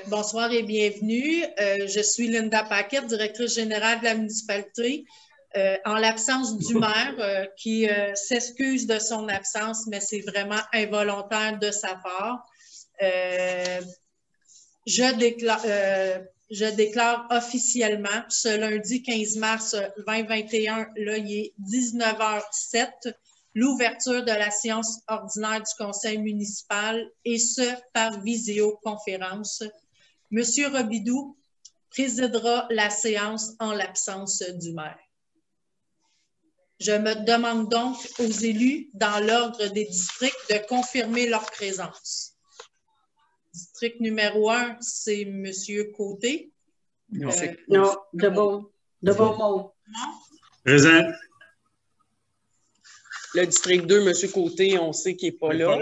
Bonsoir et bienvenue. Je suis Linda Paquette, directrice générale de la municipalité. En l'absence du maire qui s'excuse de son absence, mais c'est vraiment involontaire de sa part. Je déclare officiellement ce lundi 15 mars 2021, là, il est 19h07, l'ouverture de la séance ordinaire du conseil municipal et ce, par visioconférence. Monsieur Robidoux présidera la séance en l'absence du maire. Je me demande donc aux élus dans l'ordre des districts de confirmer leur présence. District numéro 1, c'est Monsieur Côté. Non, de Beaumont. Présent. Le district 2, M. Côté, on sait qu'il n'est pas là.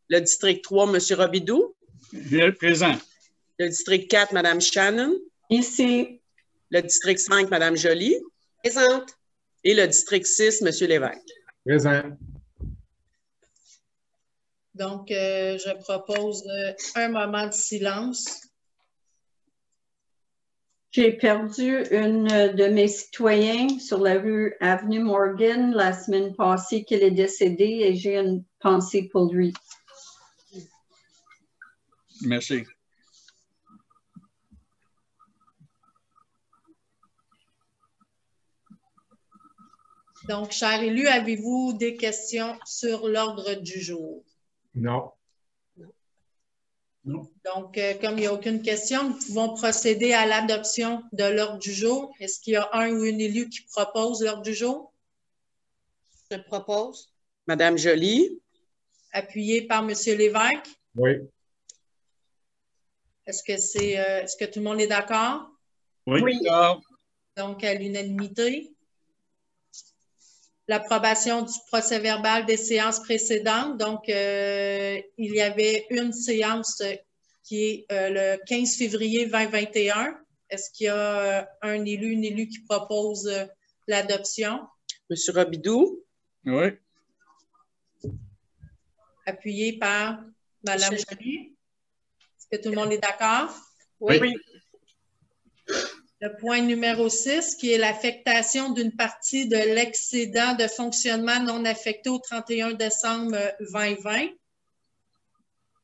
Le district 3, M. Robidoux. Présent. Le district 4, Mme Shannon. Ici. Le district 5, Mme Joly. Présente. Et le district 6, M. Lévesque. Présent. Donc, je propose un moment de silence. J'ai perdu une de mes citoyens sur la rue Avenue Morgan la semaine passée qu'elle est décédée et j'ai une pensée pour lui. Merci. Donc, chers élus, avez-vous des questions sur l'ordre du jour? Non. Non. Donc, comme il n'y a aucune question, nous pouvons procéder à l'adoption de l'ordre du jour. Est-ce qu'il y a un ou une élue qui propose l'ordre du jour? Je propose. Mme Joly. Appuyé par M. Lévesque. Oui. Est-ce que tout le monde est d'accord? Oui. Oui. Donc, à l'unanimité. L'approbation du procès-verbal des séances précédentes. Donc, il y avait une séance qui est le 15 février 2021. Est-ce qu'il y a un élu, une élue qui propose l'adoption? M. Robidoux. Oui. Appuyé par Mme Joly. Est-ce que tout le monde est d'accord? Oui. Oui. Le point numéro 6, qui est l'affectation d'une partie de l'excédent de fonctionnement non affecté au 31 décembre 2020.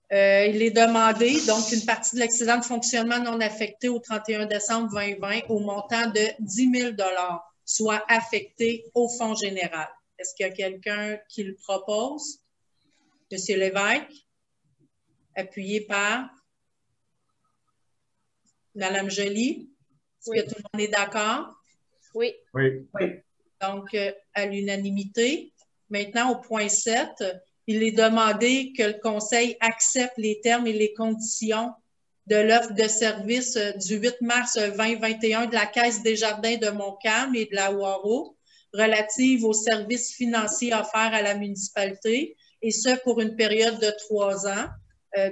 Il est demandé, donc, une partie de l'excédent de fonctionnement non affecté au 31 décembre 2020 au montant de 10 000 $ soit affecté au fonds général. Est-ce qu'il y a quelqu'un qui le propose? Monsieur Lévesque, appuyé par Mme Joly. Est-ce que tout le monde est d'accord? Oui. Oui. Donc, à l'unanimité. Maintenant, au point 7, il est demandé que le Conseil accepte les termes et les conditions de l'offre de service du 8 mars 2021 de la Caisse des Jardins de Montcalm et de la Ouareau relative aux services financiers offerts à la municipalité, et ce pour une période de 3 ans.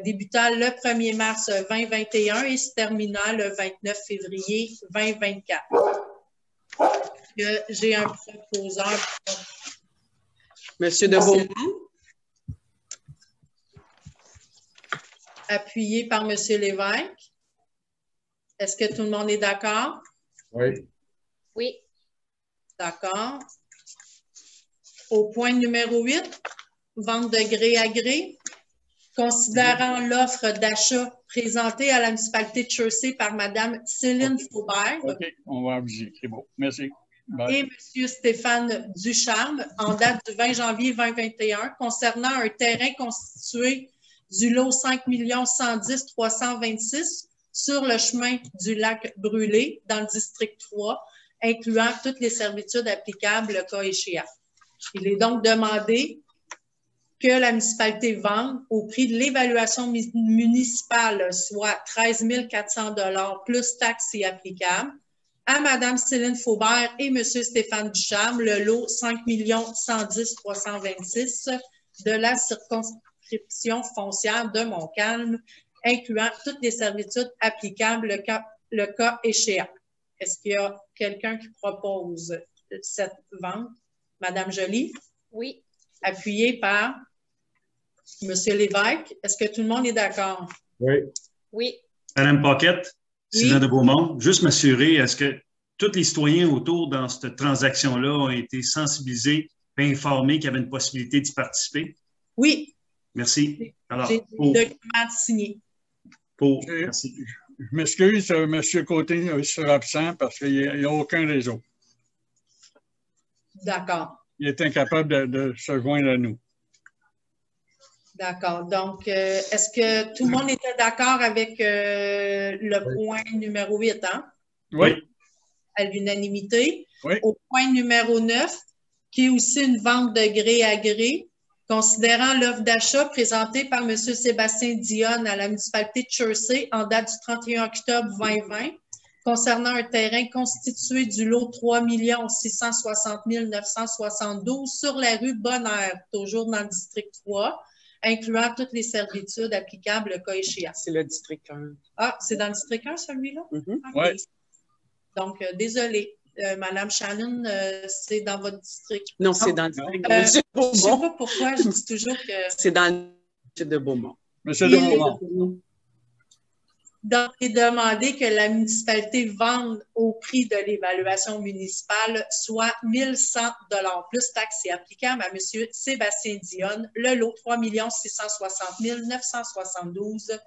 Débutant le 1er mars 2021 et se terminant le 29 février 2024. J'ai un proposeur. Monsieur de Beaumont. Appuyé par M. Lévesque. Est-ce que tout le monde est d'accord? Oui. Oui. D'accord. Au point numéro 8, vente de gré à gré. Considérant l'offre d'achat présentée à la municipalité de Chersey par Mme Céline Faubert. OK, on va aviser. C'est bon. Merci. Bye. Et M. Stéphane Ducharme, en date du 20 janvier 2021, concernant un terrain constitué du lot 5 110 326 sur le chemin du lac Brûlé, dans le district 3, incluant toutes les servitudes applicables le cas échéant. Il est donc demandé que la municipalité vende au prix de l'évaluation municipale, soit 13 400 $ plus taxes y applicables, à Mme Céline Faubert et M. Stéphane Ducharme, le lot 5 110 326 de la circonscription foncière de Montcalm, incluant toutes les servitudes applicables le cas échéant. Est-ce qu'il y a quelqu'un qui propose cette vente? Mme Joly? Oui. Appuyé par M. Lévesque. Est-ce que tout le monde est d'accord? Oui. Oui. Madame Paquette, Oui. Sylvain de Beaumont, juste m'assurer, est-ce que tous les citoyens autour dans cette transaction-là ont été sensibilisés et informés qu'il y avait une possibilité d'y participer? Oui. Merci. Alors, J'ai des documents signés. Merci. Je m'excuse, M. Côté sera absent parce qu'il n'y a aucun réseau. D'accord. Il est incapable de se joindre à nous. D'accord. Donc, est-ce que tout le monde était d'accord avec le point numéro 8, hein? Oui. À l'unanimité. Oui. Au point numéro 9, qui est aussi une vente de gré à gré, considérant l'offre d'achat présentée par M. Sébastien Dionne à la municipalité de Chersey en date du 31 octobre 2020, concernant un terrain constitué du lot 3 660 972 sur la rue Bonheur, toujours dans le district 3, incluant toutes les servitudes applicables le cas échéant. C'est le district 1. Ah, c'est dans le district 1, celui-là? Mm-hmm. Okay. Oui. Donc, désolée. Madame Shannon, c'est dans votre district. Non, c'est dans le district de Je ne sais Beaumont. pas pourquoi, je dis toujours que... C'est dans le district de Beaumont. Monsieur de Beaumont. Donc, il est demandé que la municipalité vende au prix de l'évaluation municipale, soit 1 100 $ plus taxes et applicables à M. Sébastien Dionne, le lot 3 660 972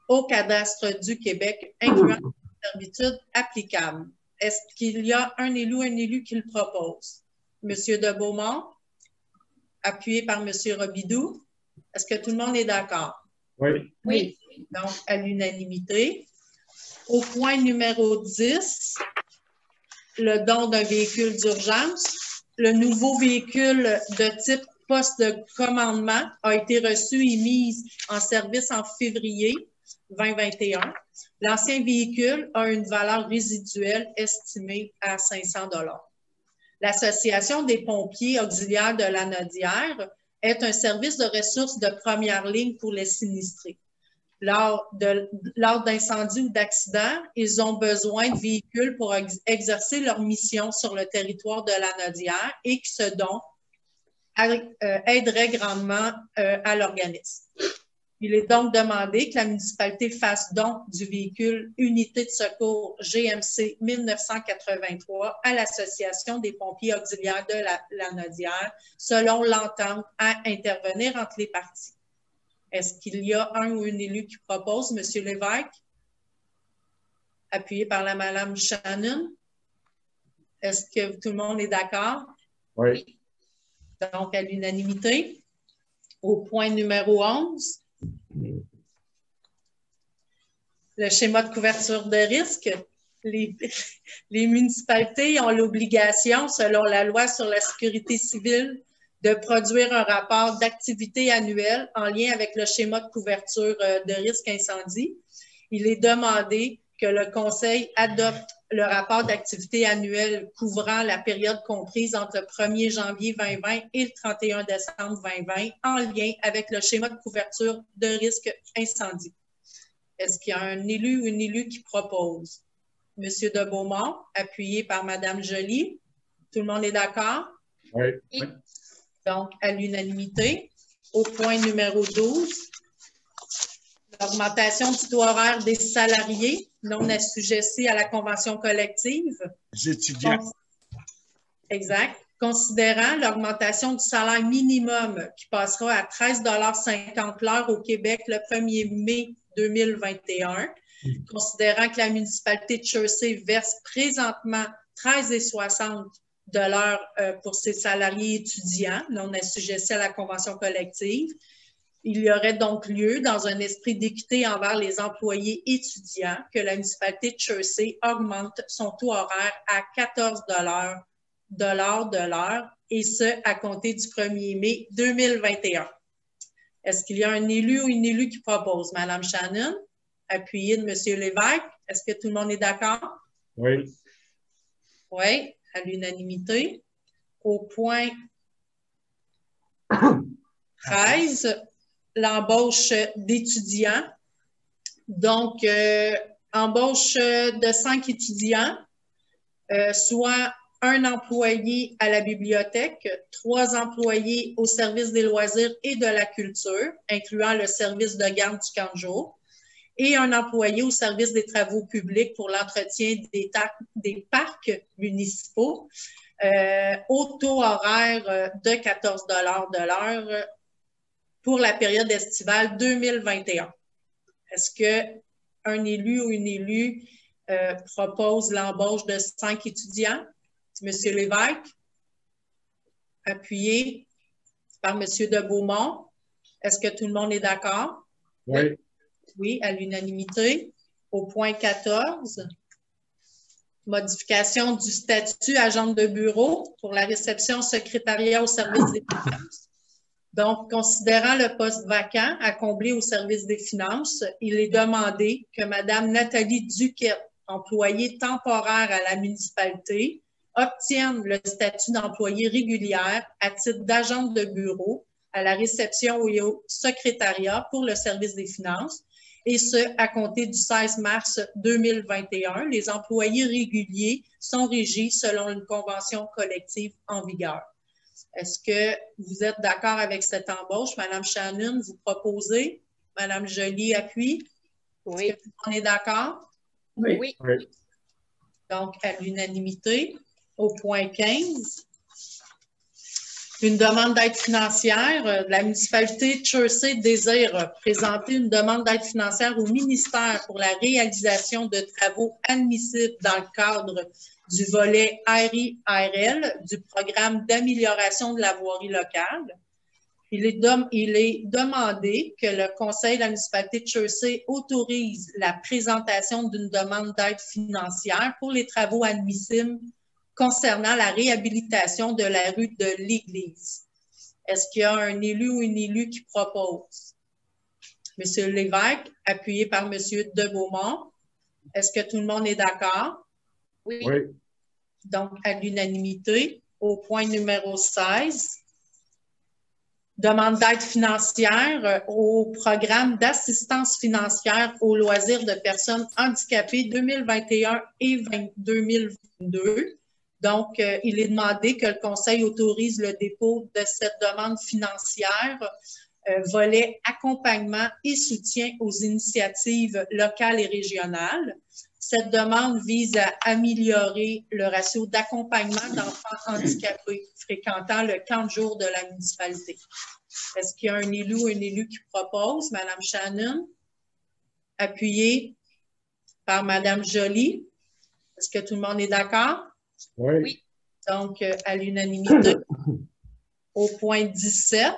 au cadastre du Québec, incluant les servitudes applicables. Est-ce qu'il y a un élu qui le propose? Monsieur de Beaumont, appuyé par Monsieur Robidoux. Est-ce que tout le monde est d'accord? Oui. Oui. Donc, à l'unanimité. Au point numéro 10, le don d'un véhicule d'urgence. Le nouveau véhicule de type poste de commandement a été reçu et mis en service en février 2021. L'ancien véhicule a une valeur résiduelle estimée à 500 $. L'Association des pompiers auxiliaires de la Nodière est un service de ressources de première ligne pour les sinistrés. Lors d'incendies ou d'accidents, ils ont besoin de véhicules pour exercer leur mission sur le territoire de la Nodière et que ce don aiderait grandement à l'organisme. Il est donc demandé que la municipalité fasse don du véhicule Unité de secours GMC 1983 à l'Association des pompiers auxiliaires de la Nodière, selon l'entente à intervenir entre les parties. Est-ce qu'il y a un ou une élu qui propose? Monsieur Lévesque? Appuyé par la Madame Shannon. Est-ce que tout le monde est d'accord? Oui. Donc, à l'unanimité. Au point numéro 11, le schéma de couverture de risque. Les municipalités ont l'obligation, selon la loi sur la sécurité civile, de produire un rapport d'activité annuel en lien avec le schéma de couverture de risque incendie. Il est demandé que le Conseil adopte le rapport d'activité annuel couvrant la période comprise entre le 1er janvier 2020 et le 31 décembre 2020 en lien avec le schéma de couverture de risque incendie. Est-ce qu'il y a un élu ou une élue qui propose? Monsieur de Beaumont, appuyé par Madame Joly. Tout le monde est d'accord? Oui. Donc, à l'unanimité. Au point numéro 12, l'augmentation du taux horaire des salariés non assujettis à la convention collective. Les étudiants. Exact. Considérant l'augmentation du salaire minimum qui passera à 13,50 $ l'heure au Québec le 1er mai 2021, considérant que la municipalité de Chersey verse présentement 13,60 $ pour ses salariés étudiants non assujettis à la convention collective. Il y aurait donc lieu, dans un esprit d'équité envers les employés étudiants, que la municipalité de Chersey augmente son taux horaire à 14 $ de l'heure, et ce, à compter du 1er mai 2021. Est-ce qu'il y a un élu ou une élue qui propose? Madame Shannon, appuyée de Monsieur Lévesque. Est-ce que tout le monde est d'accord? Oui. Oui, à l'unanimité. Au point 13, l'embauche d'étudiants. Donc, embauche de 5 étudiants, soit 1 employé à la bibliothèque, 3 employés au service des loisirs et de la culture, incluant le service de garde du camp de jour, et un employé au service des travaux publics pour l'entretien des parcs municipaux au taux horaire de 14 $ de l'heure pour la période estivale 2021. Est-ce qu'un élu ou une élue propose l'embauche de 5 étudiants? Monsieur Lévesque, appuyé par Monsieur de Beaumont. Est-ce que tout le monde est d'accord? Oui. Oui, à l'unanimité. Au point 14, modification du statut agent de bureau pour la réception secrétariat au service des finances. Donc, considérant le poste vacant à combler au service des finances, il est demandé que Mme Nathalie Duquette, employée temporaire à la municipalité, obtienne le statut d'employée régulière à titre d'agente de bureau à la réception et au secrétariat pour le service des finances, et ce, à compter du 16 mars 2021. Les employés réguliers sont régis selon une convention collective en vigueur. Est-ce que vous êtes d'accord avec cette embauche? Madame Shannon, vous proposez? Madame Joly appuie? Oui. Est-ce que tout le monde est d'accord? Oui. Oui. Donc, à l'unanimité. Au point 15, une demande d'aide financière. La municipalité de Chersey désire présenter une demande d'aide financière au ministère pour la réalisation de travaux admissibles dans le cadre du volet RIRL du programme d'amélioration de la voirie locale. Il est demandé que le Conseil de la municipalité de Chersey autorise la présentation d'une demande d'aide financière pour les travaux admissibles concernant la réhabilitation de la rue de l'Église. Est-ce qu'il y a un élu ou une élue qui propose? Monsieur Lévesque, appuyé par Monsieur de Beaumont. Est-ce que tout le monde est d'accord? Oui. Oui. Donc, à l'unanimité, au point numéro 16, demande d'aide financière au programme d'assistance financière aux loisirs de personnes handicapées 2021 et 2022. Donc, il est demandé que le Conseil autorise le dépôt de cette demande financière, volet accompagnement et soutien aux initiatives locales et régionales. Cette demande vise à améliorer le ratio d'accompagnement d'enfants handicapés fréquentant le camp de jour de la municipalité. Est-ce qu'il y a un élu ou une élue qui propose? Madame Shannon, appuyée par Madame Joly. Est-ce que tout le monde est d'accord? Oui. Donc, à l'unanimité. Au point 17,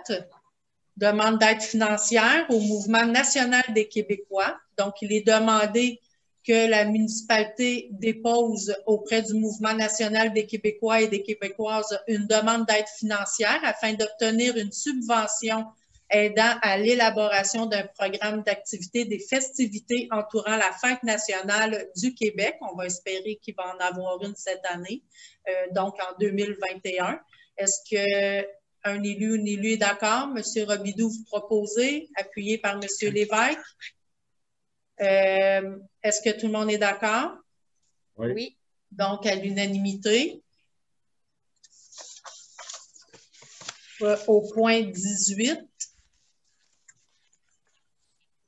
demande d'aide financière au Mouvement national des Québécois. Donc, il est demandé que la municipalité dépose auprès du Mouvement national des Québécois et des Québécoises une demande d'aide financière afin d'obtenir une subvention aidant à l'élaboration d'un programme d'activité des festivités entourant la Fête nationale du Québec. On va espérer qu'il va en avoir une cette année, donc en 2021. Est-ce qu'un élu ou une élue est d'accord? Monsieur Robidoux, vous proposez, appuyé par Monsieur Lévesque. Est-ce que tout le monde est d'accord? Oui. Oui. Donc, à l'unanimité. Au point 18,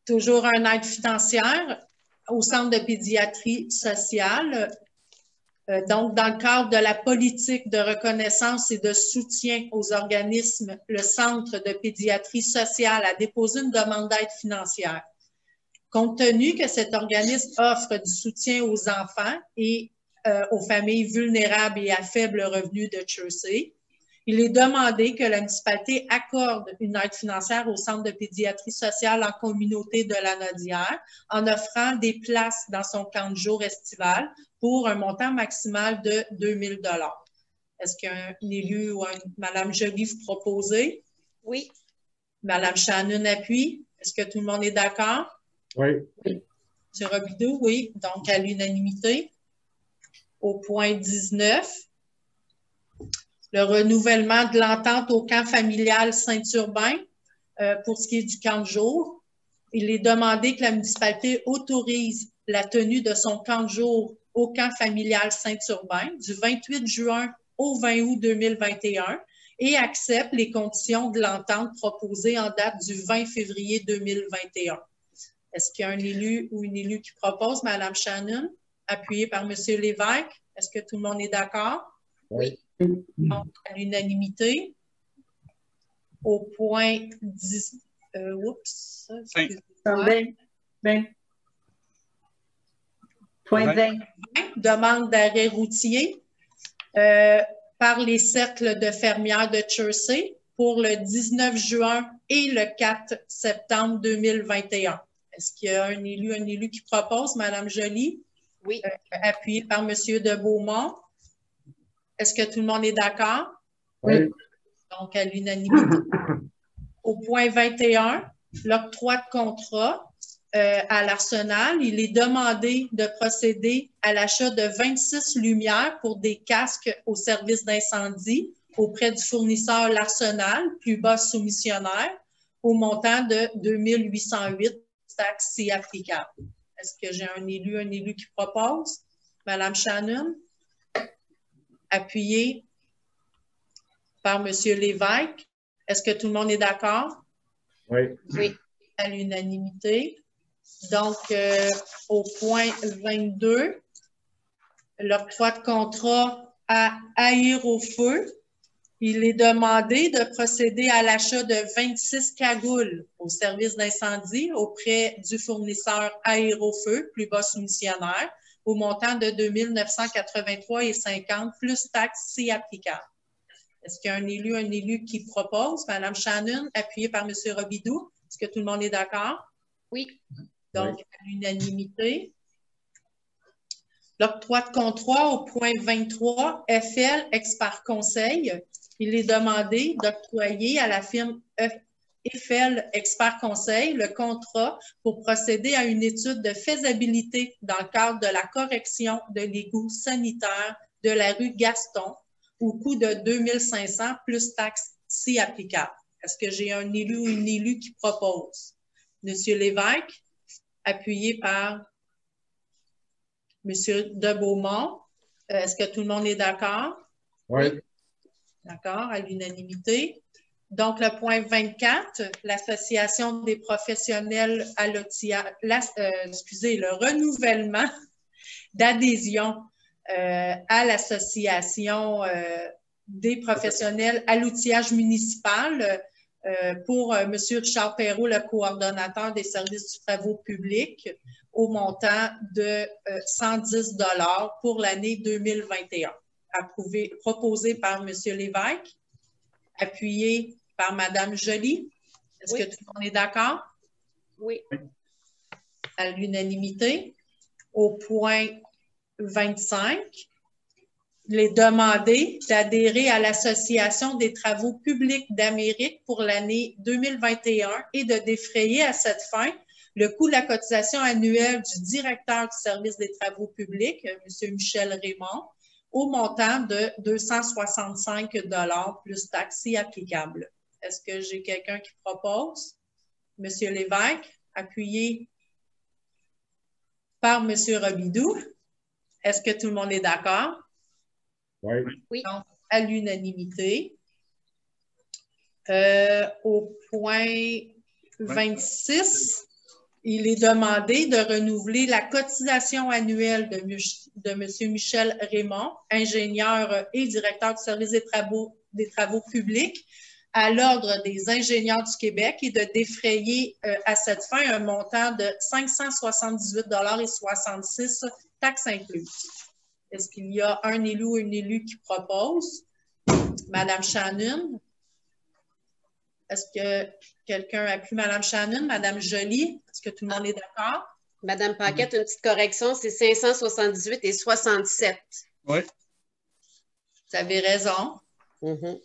toujours une aide financière au Centre de pédiatrie sociale. Donc, dans le cadre de la politique de reconnaissance et de soutien aux organismes, le Centre de pédiatrie sociale a déposé une demande d'aide financière. Compte tenu que cet organisme offre du soutien aux enfants et aux familles vulnérables et à faible revenu de Chersey, il est demandé que la municipalité accorde une aide financière au Centre de pédiatrie sociale en communauté de la Nodière en offrant des places dans son camp de jour estival pour un montant maximal de 2 000 $. Est-ce qu'un élu ou Mme Joly vous proposez? Oui. Mme Shannon appuie. Est-ce que tout le monde est d'accord? Oui. M. Robidoux, oui. Donc, à l'unanimité. Au point 19, le renouvellement de l'entente au camp familial Saint-Urbain pour ce qui est du camp de jour. Il est demandé que la municipalité autorise la tenue de son camp de jour au camp familial Saint-Urbain du 28 juin au 20 août 2021 et accepte les conditions de l'entente proposée en date du 20 février 2021. Est-ce qu'il y a un élu ou une élue qui propose? Madame Shannon, appuyée par Monsieur Lévesque. Est-ce que tout le monde est d'accord? Oui. Donc, à l'unanimité. Au point 10... excusez-moi. 20. Point 20. Demande d'arrêt routier par les cercles de fermières de Chersey pour le 19 juin et le 4 septembre 2021. Est-ce qu'il y a un élu qui propose? Madame Joly? Oui. Appuyé par Monsieur de Beaumont. Est-ce que tout le monde est d'accord? Oui. Donc, à l'unanimité. Au point 21, l'octroi de contrat à l'Arsenal, il est demandé de procéder à l'achat de 26 lumières pour des casques au service d'incendie auprès du fournisseur l'Arsenal, plus bas soumissionnaire, au montant de 2808 taxes si applicables. Est-ce que j'ai un élu qui propose? Madame Shannon? Appuyé par Monsieur Lévesque. Est-ce que tout le monde est d'accord? Oui. Oui. À l'unanimité. Donc, au point 22, l'octroi de contrat à Aérofeu, il est demandé de procéder à l'achat de 26 cagoules au service d'incendie auprès du fournisseur Aérofeu, plus bas soumissionnaire, au montant de 2 983,50 plus taxes si applicables. Est-ce qu'il y a un élu qui propose? Madame Shannon, appuyée par Monsieur Robidoux. Est-ce que tout le monde est d'accord? Oui. Donc, à l'unanimité. L'octroi de contrat au point 23, FL Expert Conseil. Il est demandé d'octroyer à la firme FL Expert Conseil le contrat pour procéder à une étude de faisabilité dans le cadre de la correction de l'égout sanitaire de la rue Gaston au coût de 2500 plus taxes si applicables. Est-ce que j'ai un élu ou une élue qui propose? Monsieur Lévesque, appuyé par Monsieur de Beaumont. Est-ce que tout le monde est d'accord? Oui. D'accord, à l'unanimité. Donc, le point 24, l'Association des professionnels à l'outillage, le renouvellement d'adhésion à l'Association des professionnels à l'outillage municipal pour M. Richard Perrault, le coordonnateur des services du travaux publics, au montant de 110 $ pour l'année 2021. Proposé par M. Lévesque, appuyé par Mme Joly. Est-ce que tout le monde est d'accord? Oui. À l'unanimité. Au point 25, il est demandé d'adhérer à l'Association des travaux publics d'Amérique pour l'année 2021 et de défrayer à cette fin le coût de la cotisation annuelle du directeur du service des travaux publics, M. Michel Raymond, au montant de 265 $ plus taxes si applicables. Est-ce que j'ai quelqu'un qui propose? M. Lévesque, appuyé par M. Robidoux. Est-ce que tout le monde est d'accord? Oui. Oui. Donc, à l'unanimité. Au point 26, il est demandé de renouveler la cotisation annuelle de M. Michel Raymond, ingénieur et directeur du service des travaux publics, à l'Ordre des ingénieurs du Québec et de défrayer à cette fin un montant de 578,66 $ taxes incluses. Est-ce qu'il y a un élu ou une élue qui propose? Madame Shannon? Est-ce que quelqu'un appuie Mme Shannon? Mme Joly? Est-ce que tout le monde est d'accord? Madame Paquette, une petite correction, c'est 578 et 67. Oui. Vous avez raison. Mm-hmm.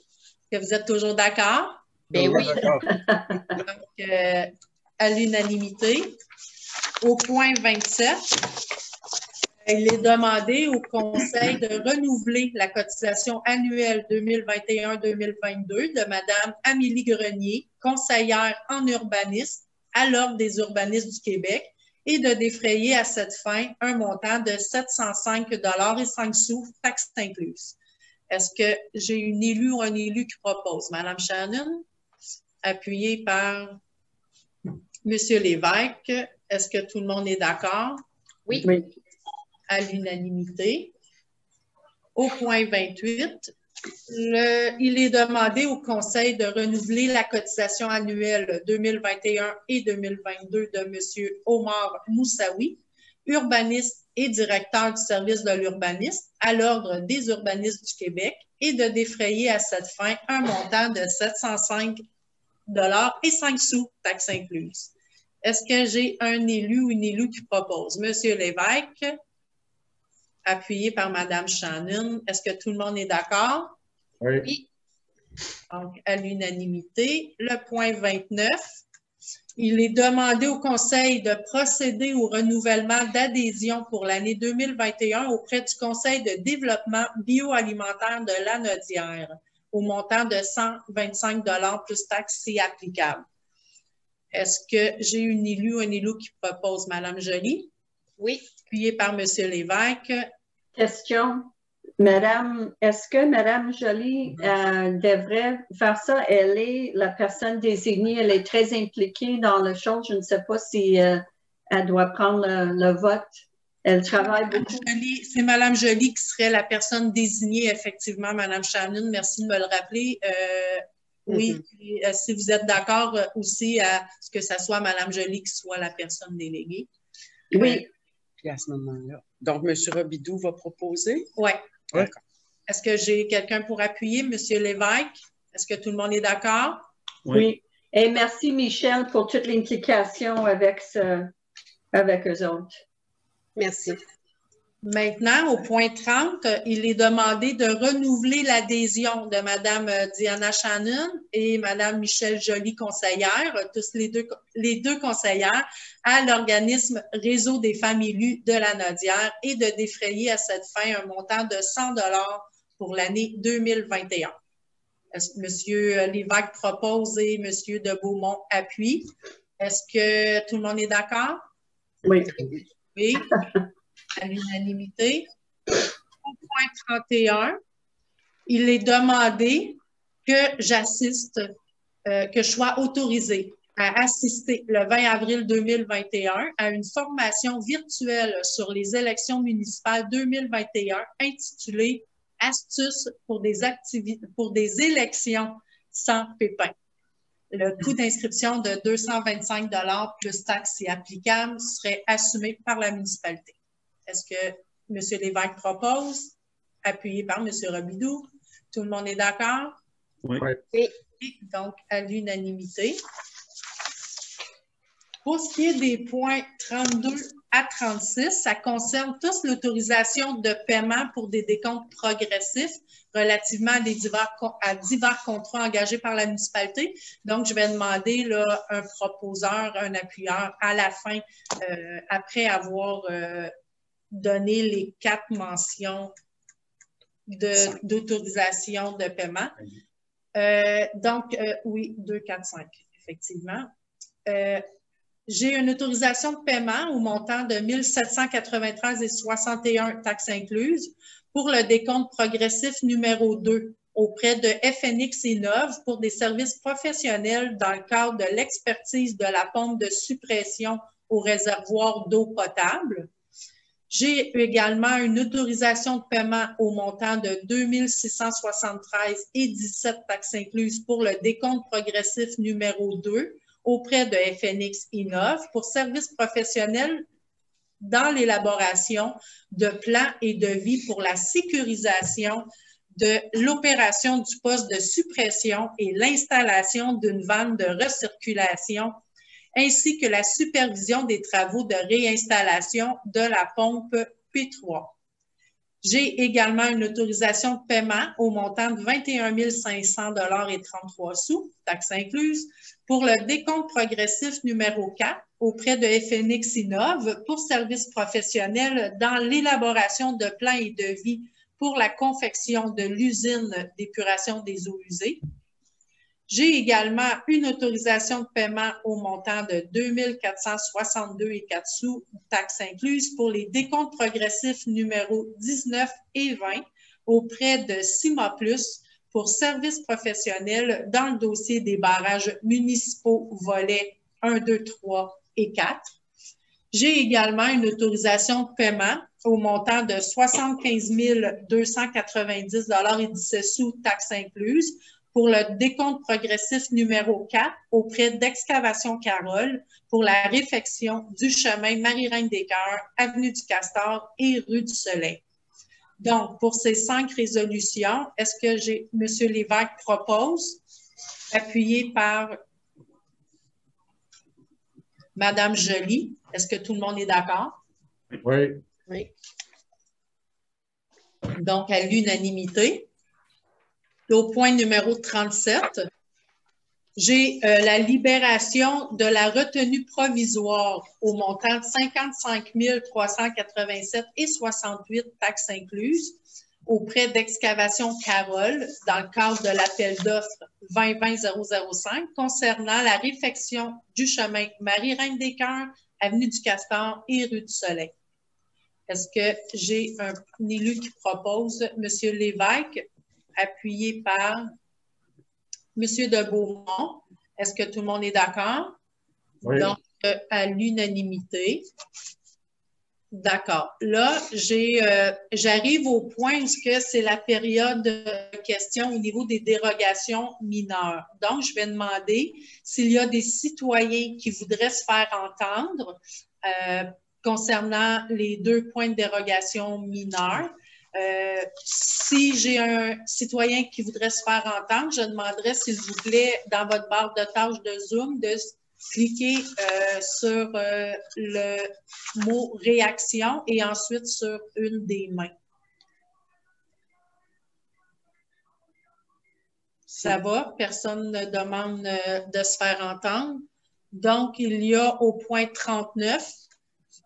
Est-ce que vous êtes toujours d'accord? Ben oui. D'accord. Donc, à l'unanimité. Au point 27, il est demandé au Conseil de renouveler la cotisation annuelle 2021-2022 de Mme Amélie Grenier, conseillère en urbanisme à l'Ordre des urbanistes du Québec, et de défrayer à cette fin un montant de 705,05 $, taxes incluses. Est-ce que j'ai une élue ou un élu qui propose? Mme Shannon, appuyée par M. Lévesque. Est-ce que tout le monde est d'accord? Oui. Oui. À l'unanimité. Au point 28, il est demandé au Conseil de renouveler la cotisation annuelle 2021 et 2022 de M. Omar Moussaoui, urbaniste et directeur du service de l'urbanisme à l'Ordre des urbanistes du Québec et de défrayer à cette fin un montant de 705 et 5 sous, taxes incluses. Est-ce que j'ai un élu ou une élue qui propose? Monsieur Lévesque, appuyé par Mme Shannon. Est-ce que tout le monde est d'accord? Oui. Donc, à l'unanimité. Le point 29, il est demandé au Conseil de procéder au renouvellement d'adhésion pour l'année 2021 auprès du Conseil de développement bioalimentaire de Lanaudière au montant de 125 plus taxes si applicable. Est-ce que j'ai une élue ou un élu qui propose? Mme Joly? Oui. Appuyé par M. Lévesque. Question. Madame, est-ce que Madame Joly devrait faire ça? Elle est la personne désignée, elle est très impliquée dans le chose. Je ne sais pas si elle doit prendre le vote. Elle travaille beaucoup. C'est Mme Joly qui serait la personne désignée, effectivement, Mme Shannon. Merci de me le rappeler. Oui, si vous êtes d'accord aussi à ce que ça soit Mme Joly qui soit la personne déléguée. Oui. Puis à ce moment-là. Donc, M. Robidoux va proposer? Oui. Oui. Est-ce que j'ai quelqu'un pour appuyer? M. Lévesque? Est-ce que tout le monde est d'accord? Oui. Et merci, Michel, pour toute l'implication avec eux autres. Merci. Maintenant, au point 30, il est demandé de renouveler l'adhésion de Mme Diana Shannon et Mme Michelle Joly, conseillère, tous les deux conseillères, à l'organisme Réseau des femmes élues de Lanaudière et de défrayer à cette fin un montant de 100 pour l'année 2021. M. Lévesque propose et M. de Beaumont appuie. Est-ce que tout le monde est d'accord? Oui. Oui. À l'unanimité. Au point 31, il est demandé que j'assiste, que je sois autorisée à assister le 20 avril 2021 à une formation virtuelle sur les élections municipales 2021 intitulée « Astuces pour des élections sans pépin ». Le coût d'inscription de 225 plus taxes si applicable serait assumé par la municipalité. Est-ce que M. Lévesque propose? Appuyé par M. Robidoux. Tout le monde est d'accord? Oui. Oui. Donc, à l'unanimité. Pour ce qui est des points 32 à 36, ça concerne tous l'autorisation de paiement pour des décomptes progressifs relativement à divers contrats engagés par la municipalité. Donc, je vais demander là, un proposeur, un appuyeur à la fin, après avoir donné les 4 mentions d'autorisation de paiement. Oui, 2, 4, 5, effectivement. J'ai une autorisation de paiement au montant de 1 793,61 taxes incluses pour le décompte progressif numéro 2 auprès de FNX Innov pour des services professionnels dans le cadre de l'expertise de la pompe de suppression au réservoir d'eau potable. J'ai également une autorisation de paiement au montant de 2 673,17 taxes incluses pour le décompte progressif numéro 2 auprès de FNX Innov pour services professionnels dans l'élaboration de plans et devis pour la sécurisation de l'opération du poste de suppression et l'installation d'une vanne de recirculation ainsi que la supervision des travaux de réinstallation de la pompe P3. J'ai également une autorisation de paiement au montant de 21 500 et 33 sous, taxes incluses, pour le décompte progressif numéro 4 auprès de FNX Innov pour services professionnels dans l'élaboration de plans et devis pour la confection de l'usine d'épuration des eaux usées. J'ai également une autorisation de paiement au montant de 2 462,04 sous, taxes incluses, pour les décomptes progressifs numéros 19 et 20 auprès de CIMA Plus pour services professionnels dans le dossier des barrages municipaux volets 1, 2, 3 et 4. J'ai également une autorisation de paiement au montant de 75 290,17 taxes incluses pour le décompte progressif numéro 4 auprès d'Excavation Carole pour la réfection du chemin Marie-Reine-des-Cœurs, avenue du Castor et rue du Soleil. Donc, pour ces 5 résolutions, est-ce que M. Lévesque propose, appuyé par Mme Joly? Est-ce que tout le monde est d'accord? Oui. Oui. Donc, à l'unanimité. Au point numéro 37, j'ai la libération de la retenue provisoire au montant de 55 387,68 taxes incluses auprès d'Excavation Carole dans le cadre de l'appel d'offres 2020-005 concernant la réfection du chemin Marie-Reine-des-Cœurs, avenue du Castor et rue du Soleil. Est-ce que j'ai un élu qui propose? M. Lévesque, appuyé par M. de Beaumont. Est-ce que tout le monde est d'accord? Oui. Donc, à l'unanimité. D'accord. Là, j'arrive au point où c'est la période de questions au niveau des dérogations mineures. Donc, je vais demander s'il y a des citoyens qui voudraient se faire entendre concernant les 2 points de dérogation mineure. Si j'ai un citoyen qui voudrait se faire entendre, je demanderais, s'il vous plaît, dans votre barre de tâches de Zoom, de cliquer sur le mot « réaction » et ensuite sur une des mains. Ça va? Personne ne demande de se faire entendre. Donc, il y a au point 39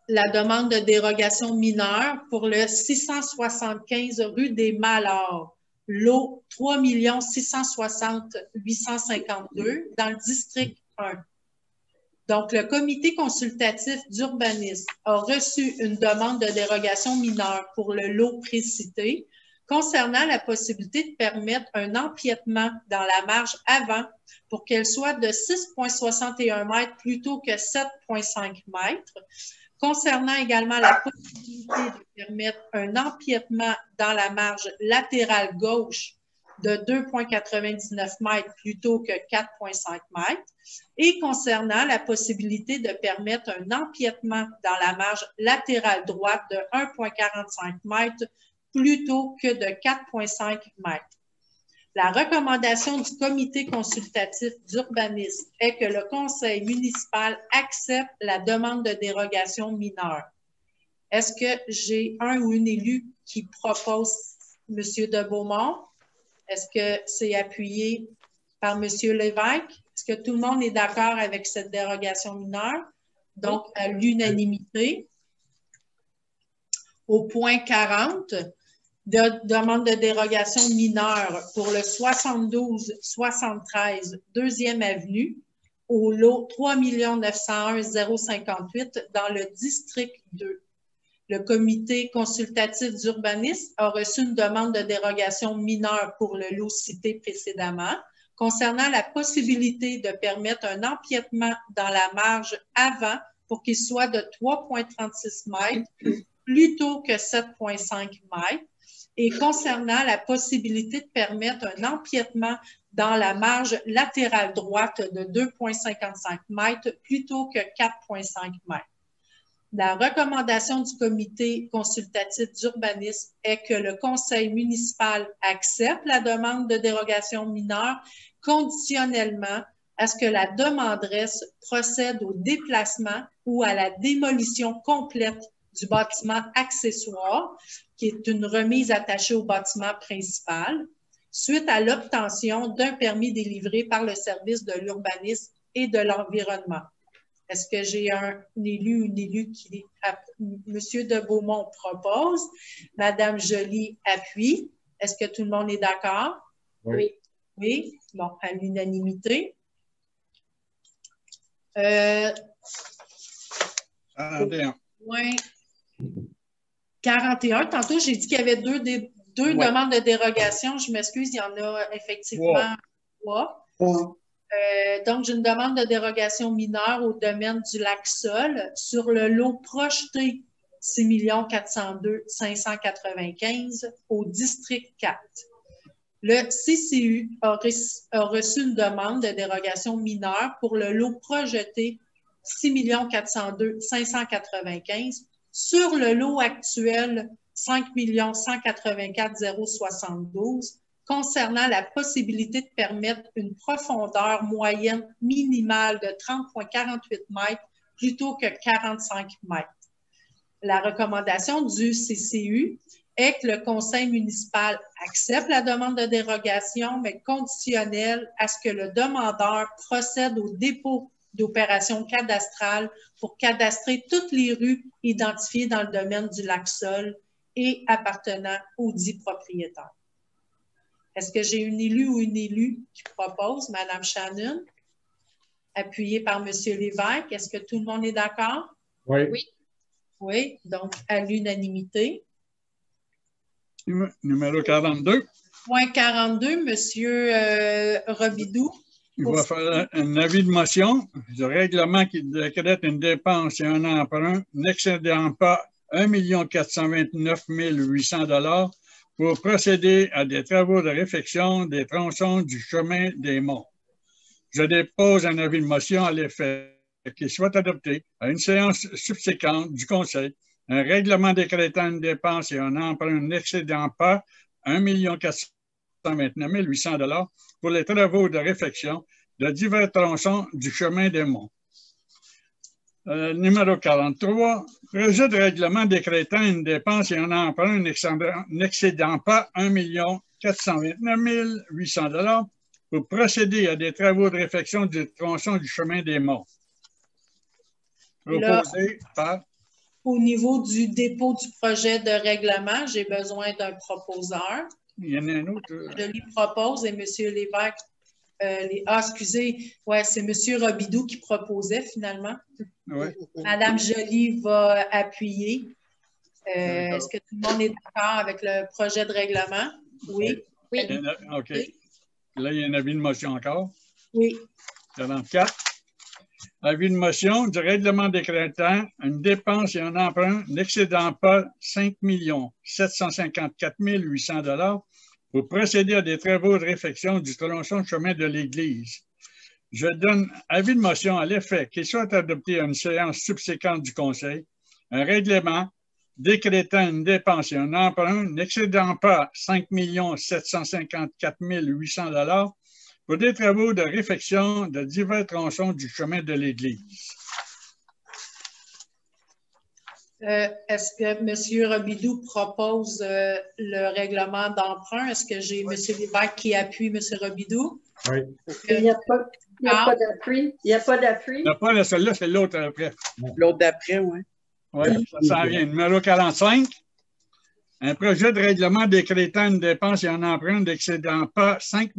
la demande de dérogation mineure pour le 675 rue des Mallards, lot 3 660 852 dans le district 1. Donc, le comité consultatif d'urbanisme a reçu une demande de dérogation mineure pour le lot précité concernant la possibilité de permettre un empiètement dans la marge avant pour qu'elle soit de 6,61 mètres plutôt que 7,5 mètres. Concernant également la possibilité de permettre un empiètement dans la marge latérale gauche de 2,99 mètres plutôt que 4,5 mètres et concernant la possibilité de permettre un empiètement dans la marge latérale droite de 1,45 mètres plutôt que de 4,5 mètres. La recommandation du comité consultatif d'urbanisme est que le conseil municipal accepte la demande de dérogation mineure. Est-ce que j'ai un ou une élue qui propose M. de Beaumont? Est-ce que c'est appuyé par M. Lévesque? Est-ce que tout le monde est d'accord avec cette dérogation mineure? Donc, à l'unanimité. Au point 40, demande de dérogation mineure pour le 72-73 2e Avenue au lot 3 901 058 dans le district 2. Le comité consultatif d'urbanisme a reçu une demande de dérogation mineure pour le lot cité précédemment concernant la possibilité de permettre un empiètement dans la marge avant pour qu'il soit de 3,36 mètres plutôt que 7,5 mètres et concernant la possibilité de permettre un empiètement dans la marge latérale droite de 2,55 mètres plutôt que 4,5 mètres. La recommandation du comité consultatif d'urbanisme est que le conseil municipal accepte la demande de dérogation mineure conditionnellement à ce que la demanderesse procède au déplacement ou à la démolition complète du bâtiment accessoire, qui est une remise attachée au bâtiment principal, suite à l'obtention d'un permis délivré par le service de l'urbanisme et de l'environnement. Est-ce que j'ai un élu ou une élue qui... M. de Beaumont propose, Mme Joly appuie. Est-ce que tout le monde est d'accord? Oui. Oui. Bon, à l'unanimité. 41. Point 41. Tantôt, j'ai dit qu'il y avait deux demandes de dérogation. Je m'excuse, il y en a effectivement 3. Donc, j'ai une demande de dérogation mineure au domaine du lac-sol sur le lot projeté 6 402 595 au district 4. Le CCU a reçu une demande de dérogation mineure pour le lot projeté 6 402 595 sur le lot actuel 5 184 072 concernant la possibilité de permettre une profondeur moyenne minimale de 30,48 mètres plutôt que 45 mètres. La recommandation du CCU est que le conseil municipal accepte la demande de dérogation, mais conditionnelle à ce que le demandeur procède au dépôt d'opérations cadastrales pour cadastrer toutes les rues identifiées dans le domaine du lac-sol et appartenant au dit propriétaire. Est-ce que j'ai une élue ou une élue qui propose, Mme Shannon, appuyée par M. Lévesque? Est-ce que tout le monde est d'accord? Oui. Oui. Oui, donc à l'unanimité. Numéro 42. Point 42, M. Robidoux. Il va faire un avis de motion. Le règlement qui décrète une dépense et un emprunt n'excédant pas 1 429 800 $ pour procéder à des travaux de réfection des tronçons du chemin des monts. Je dépose un avis de motion à l'effet qu'il soit adopté à une séance subséquente du Conseil un règlement décrétant une dépense et un emprunt n'excédant pas 1 429 800 $ pour les travaux de réfection de divers tronçons du chemin des monts. Numéro 43, projet de règlement décrétant une dépense et un emprunt n'excédant pas 1 429 800 $ pour procéder à des travaux de réfection du tronçon du chemin des monts. Proposé par... Au niveau du dépôt du projet de règlement, j'ai besoin d'un proposeur. Il y en a un autre. Je lui propose et M. Lévesque, excusez, ouais, c'est M. Robidoux qui proposait finalement. Ouais. Mme Joly va appuyer. Est-ce que tout le monde est d'accord avec le projet de règlement? Oui. Oui. OK. Là, il y a un avis de motion encore. Oui. 44. Avis de motion du règlement décrétant une dépense et un emprunt n'excédant pas 5 754 800 $ pour procéder à des travaux de réfection du tronçon chemin de l'Église. Je donne avis de motion à l'effet qu'il soit adopté à une séance subséquente du Conseil un règlement décrétant une dépense et un emprunt n'excédant pas 5 754 800 $ pour des travaux de réfection de divers tronçons du chemin de l'Église. Est-ce que M. Robidoux propose le règlement d'emprunt? Est-ce que j'ai M. Lévesque qui appuie M. Robidoux? Oui. Il n'y a pas d'appui. Il n'y a pas d'appui. Il n'y a pas celle-là, c'est l'autre après. L'autre d'après, oui. Oui, ça s'en vient. Numéro 45. Un projet de règlement décrétant une dépense et un emprunt n'excédant pas 5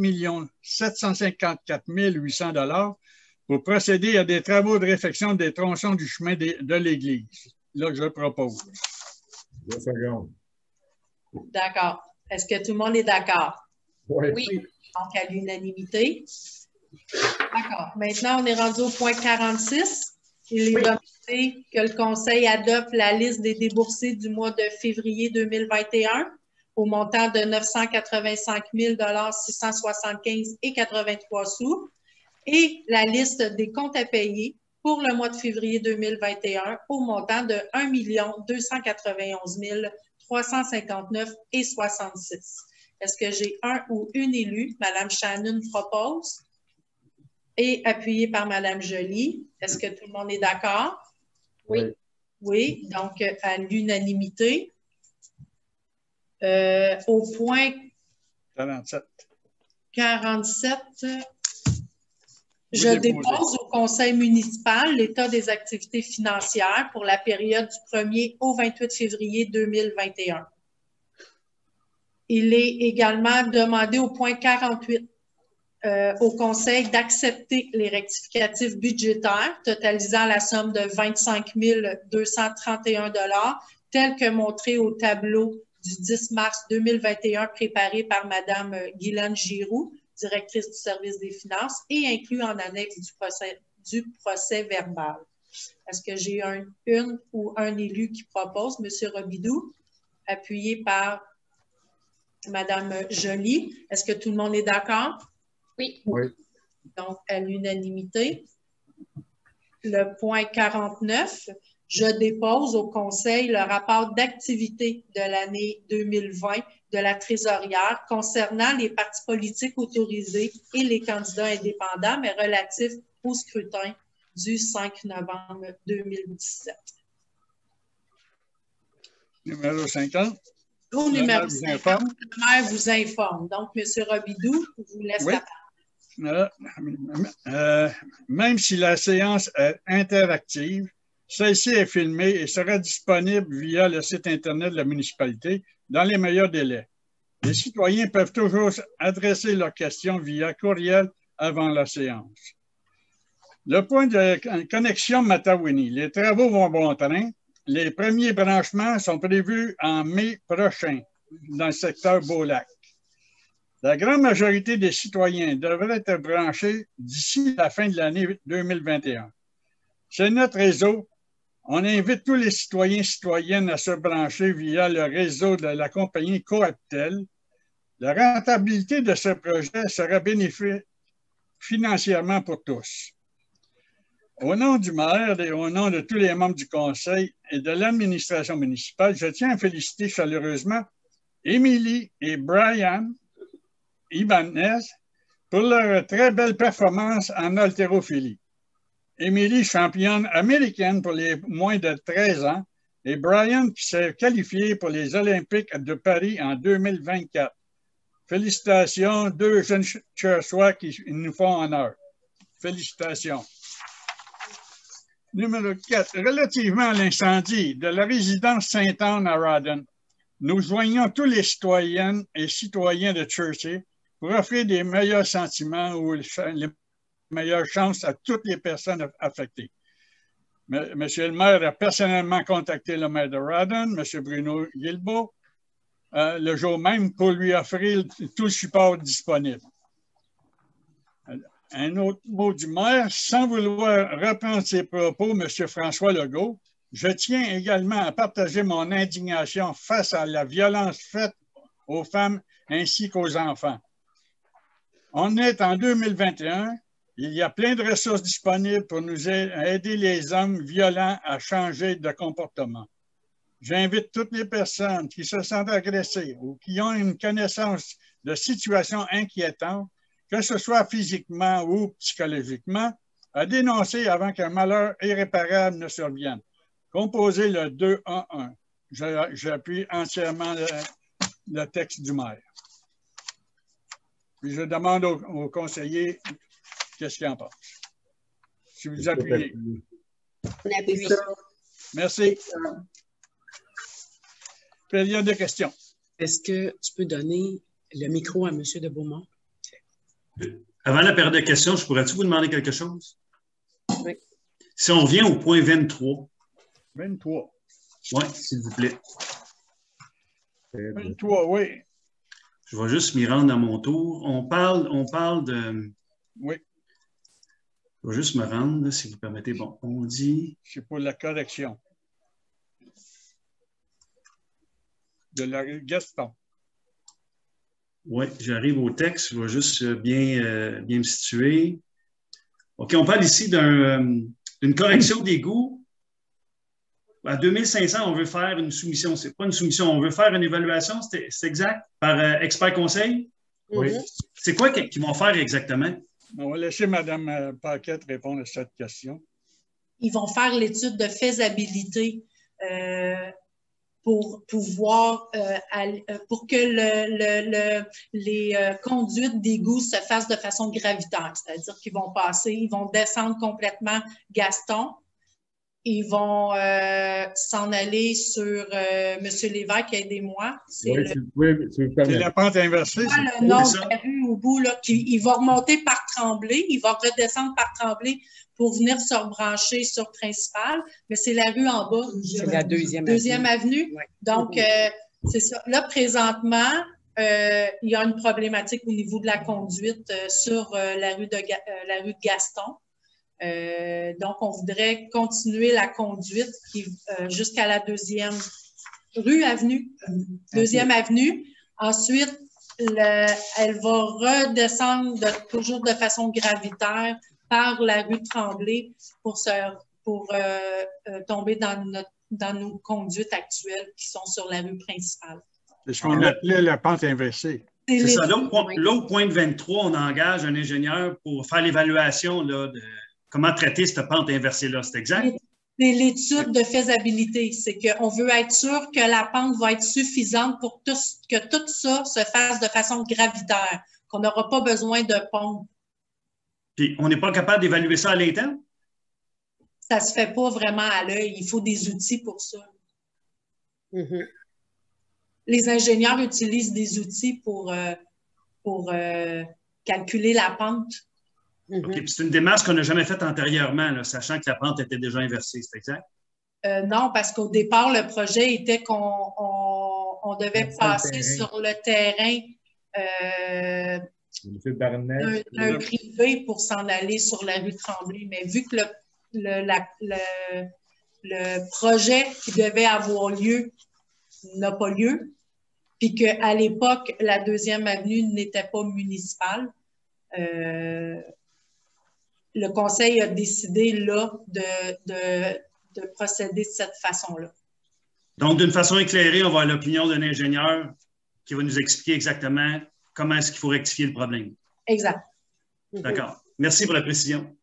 754 800 $ pour procéder à des travaux de réfection des tronçons du chemin de l'Église. Là que je propose. 2 secondes. D'accord. Est-ce que tout le monde est d'accord? Oui. Oui. Donc, à l'unanimité. D'accord. Maintenant, on est rendu au point 46. Il est demandé que le Conseil adopte la liste des déboursés du mois de février 2021 au montant de 985 675,83 $ et la liste des comptes à payer pour le mois de février 2021 au montant de 1 291 359,66 $. Est-ce que j'ai un ou une élue? Mme Shannon propose. Et appuyé par Mme Joly. Est-ce que tout le monde est d'accord? Oui. Oui, donc à l'unanimité. Au point 47, je dépose au Conseil municipal l'état des activités financières pour la période du 1er au 28 février 2021. Il est également demandé au point 48 au Conseil d'accepter les rectificatifs budgétaires totalisant la somme de 25 231 $ tels que montrés au tableau du 10 mars 2021 préparé par Mme Guylaine Giroux, directrice du service des finances, et inclus en annexe du procès verbal. Est-ce que j'ai une ou un élu qui propose? M. Robidoux, appuyé par Mme Joly. Est-ce que tout le monde est d'accord? Oui. Oui. Donc, à l'unanimité. Le point 49, je dépose au Conseil le rapport d'activité de l'année 2020 de la trésorière concernant les partis politiques autorisés et les candidats indépendants, mais relatifs au scrutin du 5 novembre 2017. Numéro 50. Au Le numéro maire vous 50, informe. le maire vous informe. Donc, M. Robidoux, je vous laisse Oui. la parole. Même si la séance est interactive, celle-ci est filmée et sera disponible via le site Internet de la municipalité dans les meilleurs délais. Les citoyens peuvent toujours adresser leurs questions via courriel avant la séance. Le point de connexion Matawini. Les travaux vont bon train. Les premiers branchements sont prévus en mai prochain dans le secteur Beaulac. La grande majorité des citoyens devraient être branchés d'ici la fin de l'année 2021. C'est notre réseau. On invite tous les citoyens et citoyennes à se brancher via le réseau de la compagnie Coaptel. La rentabilité de ce projet sera bénéfique financièrement pour tous. Au nom du maire et au nom de tous les membres du conseil et de l'administration municipale, je tiens à féliciter chaleureusement Émilie et Brian Ibanez pour leur très belle performance en haltérophilie. Émilie, championne américaine pour les moins de 13 ans, et Brian qui s'est qualifié pour les Olympiques de Paris en 2024. Félicitations, deux jeunes Chersois qui nous font honneur. Félicitations. Numéro 4. Relativement à l'incendie de la résidence Sainte-Anne à Rawdon, nous joignons tous les citoyennes et citoyens de Churchill pour offrir des meilleurs sentiments ou les meilleures chances à toutes les personnes affectées. Monsieur le maire a personnellement contacté le maire de Rawdon, M. Bruno Guilbeault, le jour même pour lui offrir tout le support disponible. Un autre mot du maire, sans vouloir reprendre ses propos, M. François Legault, je tiens également à partager mon indignation face à la violence faite aux femmes ainsi qu'aux enfants. On est en 2021, il y a plein de ressources disponibles pour nous aider les hommes violents à changer de comportement. J'invite toutes les personnes qui se sentent agressées ou qui ont une connaissance de situations inquiétantes, que ce soit physiquement ou psychologiquement, à dénoncer avant qu'un malheur irréparable ne survienne. Composez le 211. J'appuie entièrement le texte du maire. Puis je demande aux conseillers qu'est-ce qu'ils en pensent. Si vous appuyez. On appuie. Merci. Période de questions. Est-ce que tu peux donner le micro à M. de Beaumont? Avant la période de questions, je pourrais-tu vous demander quelque chose? Oui. Si on revient au point 23. 23. Oui, s'il vous plaît. 23, oui. Je vais juste m'y rendre à mon tour. On parle de... Oui. Je vais juste me rendre, si vous permettez. Bon, on dit... C'est pour la correction. De la Gaston. Oui, j'arrive au texte. Je vais juste bien me situer. OK, on parle ici d'une correction d'égout. À 2500, on veut faire une soumission. Ce n'est pas une soumission, on veut faire une évaluation, c'est exact, par expert conseil? Oui. C'est quoi qu'ils vont faire exactement? On va laisser Mme Paquette répondre à cette question. Ils vont faire l'étude de faisabilité pour pouvoir, pour que les conduites d'égout se fassent de façon gravitaire. C'est-à-dire qu'ils vont ils vont descendre complètement Gaston. Ils vont s'en aller sur M. Lévesque, aidez-moi. C'est la pente inversée. Le nom de la rue au bout, là, il va remonter par Tremblay, il va redescendre par Tremblay pour venir se rebrancher sur Principal, mais c'est la rue en bas. C'est la deuxième avenue. Ouais. Donc, c'est ça. Là, présentement, il y a une problématique au niveau de la conduite sur la rue de Gaston. Donc, on voudrait continuer la conduite jusqu'à la deuxième avenue. Ensuite, elle va redescendre toujours de façon gravitaire par la rue Tremblay pour tomber dans nos conduites actuelles qui sont sur la rue principale. C'est ce qu'on appelait la pente inversée. C'est ça. Là, au point de 23, on engage un ingénieur pour faire l'évaluation de comment traiter cette pente inversée-là. C'est exact? C'est l'étude de faisabilité. C'est qu'on veut être sûr que la pente va être suffisante pour que tout ça se fasse de façon gravitaire, qu'on n'aura pas besoin de pompe. Puis, on n'est pas capable d'évaluer ça à l'interne? Ça ne se fait pas vraiment à l'œil. Il faut des outils pour ça. Mhm. Les ingénieurs utilisent des outils pour calculer la pente. OK. Puis c'est une démarche qu'on n'a jamais faite antérieurement, là, sachant que la pente était déjà inversée, c'est exact? Non, parce qu'au départ, le projet était qu'on devait passer sur le terrain d'un privé pour s'en aller sur la rue Tremblay. Mais vu que le projet qui devait avoir lieu n'a pas lieu, puis qu'à l'époque, la deuxième avenue n'était pas municipale, le conseil a décidé là de procéder de cette façon-là. Donc, d'une façon éclairée, on va avoir l'opinion d'un ingénieur qui va nous expliquer exactement comment est-ce qu'il faut rectifier le problème. Exact. D'accord. Merci pour la précision.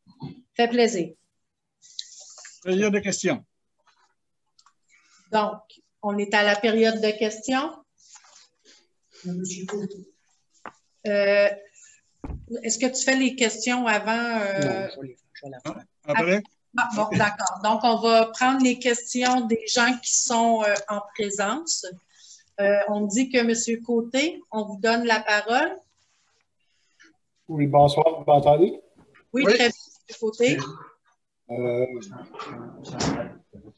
Fait plaisir. Période de questions. Donc, on est à la période de questions. Est-ce que tu fais les questions avant? Non, je vais la faire. Après? Ah, bon, d'accord. Donc, on va prendre les questions des gens qui sont en présence. On me dit que M. Côté, on vous donne la parole. Oui, bonsoir, vous m'entendez? Oui, très bien, M. Côté.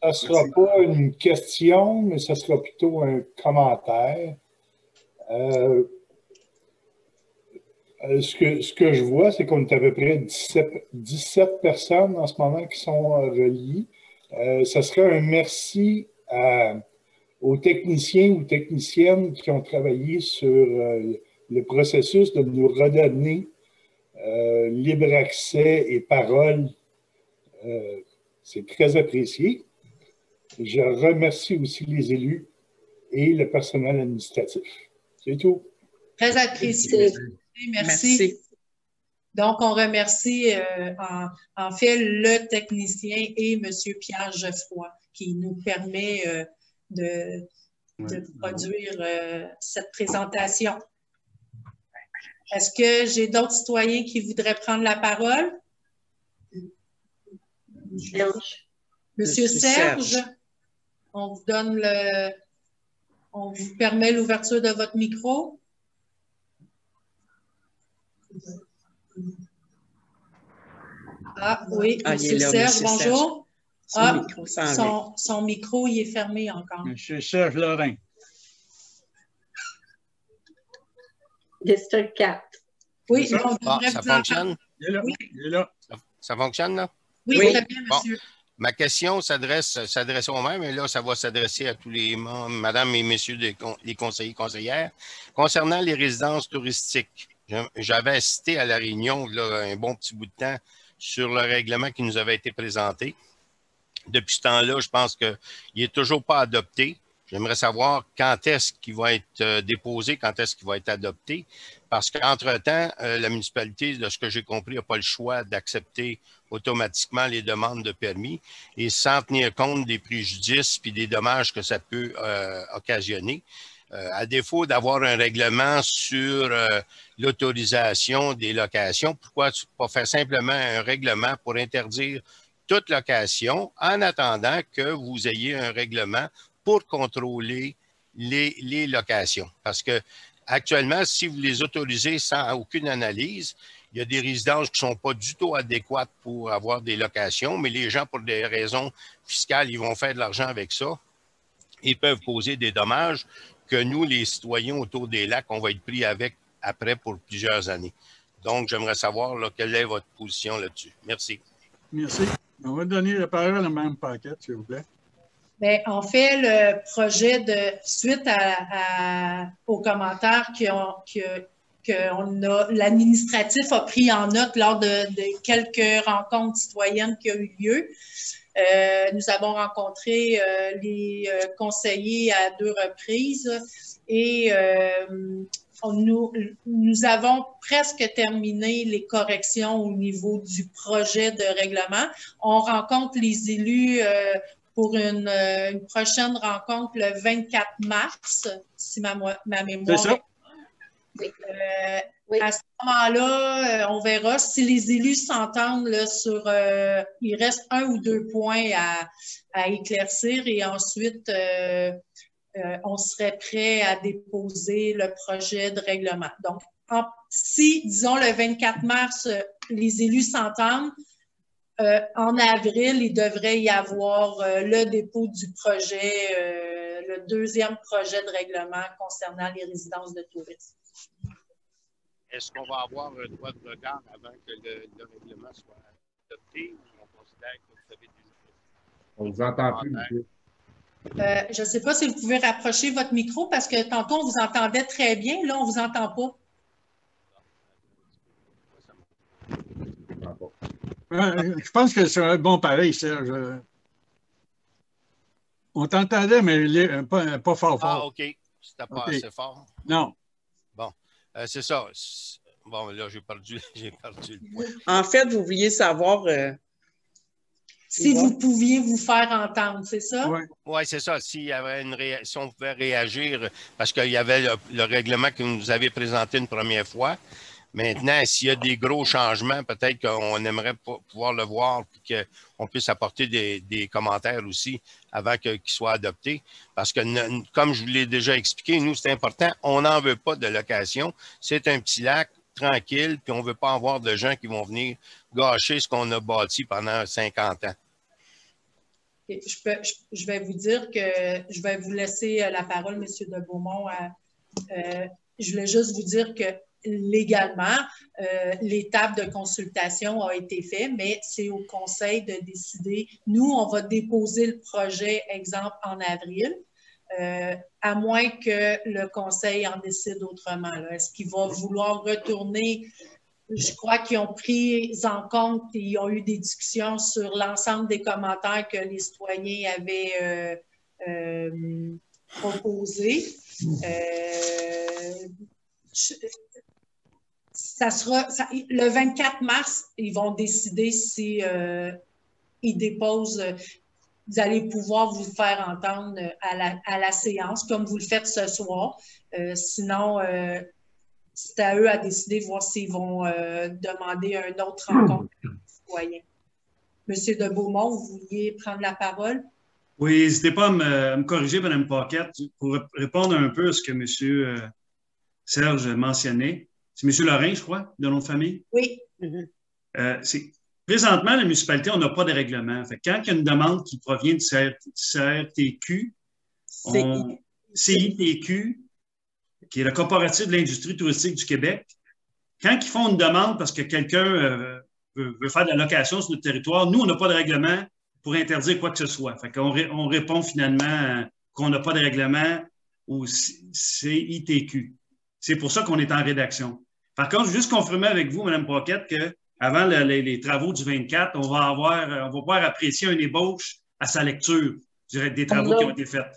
Ça ne sera pas une question, mais ça sera plutôt un commentaire. Ce que je vois, c'est qu'on est à peu près 17 personnes en ce moment qui sont reliées. Ça serait un merci aux techniciens ou techniciennes qui ont travaillé sur le processus de nous redonner libre accès et parole. C'est très apprécié. Je remercie aussi les élus et le personnel administratif. C'est tout. Très apprécié. Merci. Donc, on remercie en fait le technicien et M. Pierre Geoffroy qui nous permet de produire cette présentation. Est-ce que j'ai d'autres citoyens qui voudraient prendre la parole? Monsieur Serge, on vous donne on vous permet l'ouverture de votre micro. Ah oui, Monsieur Serge, bonjour. Son micro, il est fermé encore. Monsieur Serge Lorrain. District 4. Oui, ça fonctionne? Il est là. Oui. Il est là. Ça fonctionne, là? Oui, très bien, monsieur. Bon. Ma question s'adresse au même, mais là, ça va s'adresser à tous les membres, madame et messieurs les conseillers et conseillères. Concernant les résidences touristiques, j'avais assisté à la réunion là, un bon petit bout de temps sur le règlement qui nous avait été présenté. Depuis ce temps-là, je pense qu'il n'est toujours pas adopté. J'aimerais savoir quand est-ce qu'il va être déposé, quand est-ce qu'il va être adopté, parce qu'entre-temps, la municipalité, de ce que j'ai compris, n'a pas le choix d'accepter automatiquement les demandes de permis et sans tenir compte des préjudices puis des dommages que ça peut occasionner. À défaut d'avoir un règlement sur l'autorisation des locations, pourquoi pas faire simplement un règlement pour interdire toute location en attendant que vous ayez un règlement pour contrôler les locations? Parce que actuellement, si vous les autorisez sans aucune analyse, il y a des résidences qui ne sont pas du tout adéquates pour avoir des locations, mais les gens, pour des raisons fiscales, ils vont faire de l'argent avec ça. Ils peuvent poser des dommages que nous, les citoyens autour des lacs, on va être pris avec après pour plusieurs années. Donc, j'aimerais savoir là, quelle est votre position là-dessus. Merci. Merci. On va donner la parole à Mme Paquette, s'il vous plaît. Bien, en fait, le projet suite aux commentaires l'administratif a pris en note lors de quelques rencontres citoyennes qui ont eu lieu. Nous avons rencontré les conseillers à 2 reprises et nous avons presque terminé les corrections au niveau du projet de règlement. On rencontre les élus pour une prochaine rencontre le 24 mars, si ma mémoire C'est ça? oui. À ce moment-là, on verra si les élus s'entendent là, sur... il reste 1 ou 2 points à éclaircir et ensuite, on serait prêt à déposer le projet de règlement. Donc, si, disons, le 24 mars, les élus s'entendent, en avril, il devrait y avoir le dépôt du projet, le 2e projet de règlement concernant les résidences de tourisme. Est-ce qu'on va avoir un droit de regard avant que le règlement soit adopté ou on considère que vous avez déjà... On ne vous entend plus, monsieur. Je ne sais pas si vous pouvez rapprocher votre micro parce que tantôt, on vous entendait très bien. Là, on ne vous entend pas. Je pense que c'est bon pareil, Serge. On t'entendait, mais pas fort. Ah, OK. C'était pas okay. assez fort. Non. Bon, c'est ça. Bon, là, j'ai perdu le point. En fait, vous vouliez savoir... si vous pouviez vous faire entendre, c'est ça? Oui, ouais, c'est ça. Si on pouvait réagir, parce qu'il y avait le règlement que vous nous avez présenté une première fois. Maintenant, s'il y a des gros changements, peut-être qu'on aimerait pouvoir le voir et qu'on puisse apporter des commentaires aussi avant qu'il soit adopté. Parce que, comme je vous l'ai déjà expliqué, nous, c'est important, on n'en veut pas de location. C'est un petit lac tranquille, puis on ne veut pas avoir de gens qui vont venir gâcher ce qu'on a bâti pendant 50 ans. Je vais vous dire que je vais vous laisser la parole, M. de Beaumont. Je voulais juste vous dire que légalement, l'étape de consultation a été faite, mais c'est au conseil de décider. Nous, on va déposer le projet, exemple, en avril, à moins que le conseil en décide autrement. Est-ce qu'il va vouloir retourner? Je crois qu'ils ont pris en compte et ils ont eu des discussions sur l'ensemble des commentaires que les citoyens avaient proposés. Le 24 mars, ils vont décider si ils déposent. Vous allez pouvoir vous faire entendre à la séance, comme vous le faites ce soir. Sinon, c'est à eux à décider, voir s'ils vont demander une autre rencontre citoyen. Monsieur de Beaumont, vous vouliez prendre la parole? Oui, n'hésitez pas à me corriger, Mme Paquette, pour répondre un peu à ce que M. Serge mentionnait. C'est M. Lorrain, je crois, de nom de famille? Oui. Présentement, la municipalité, on n'a pas de règlement. Fait que quand il y a une demande qui provient du CRTQ, CITQ, qui est la Coopérative de l'industrie touristique du Québec, quand ils font une demande parce que quelqu'un veut faire de la location sur notre territoire, nous, on n'a pas de règlement pour interdire quoi que ce soit. Fait qu'on on répond finalement qu'on n'a pas de règlement au CITQ. C'est pour ça qu'on est en rédaction. Par contre, juste confirmer avec vous, Mme Paquette, qu'avant les travaux du 24, on va pouvoir apprécier une ébauche à sa lecture des travaux qui ont été faits.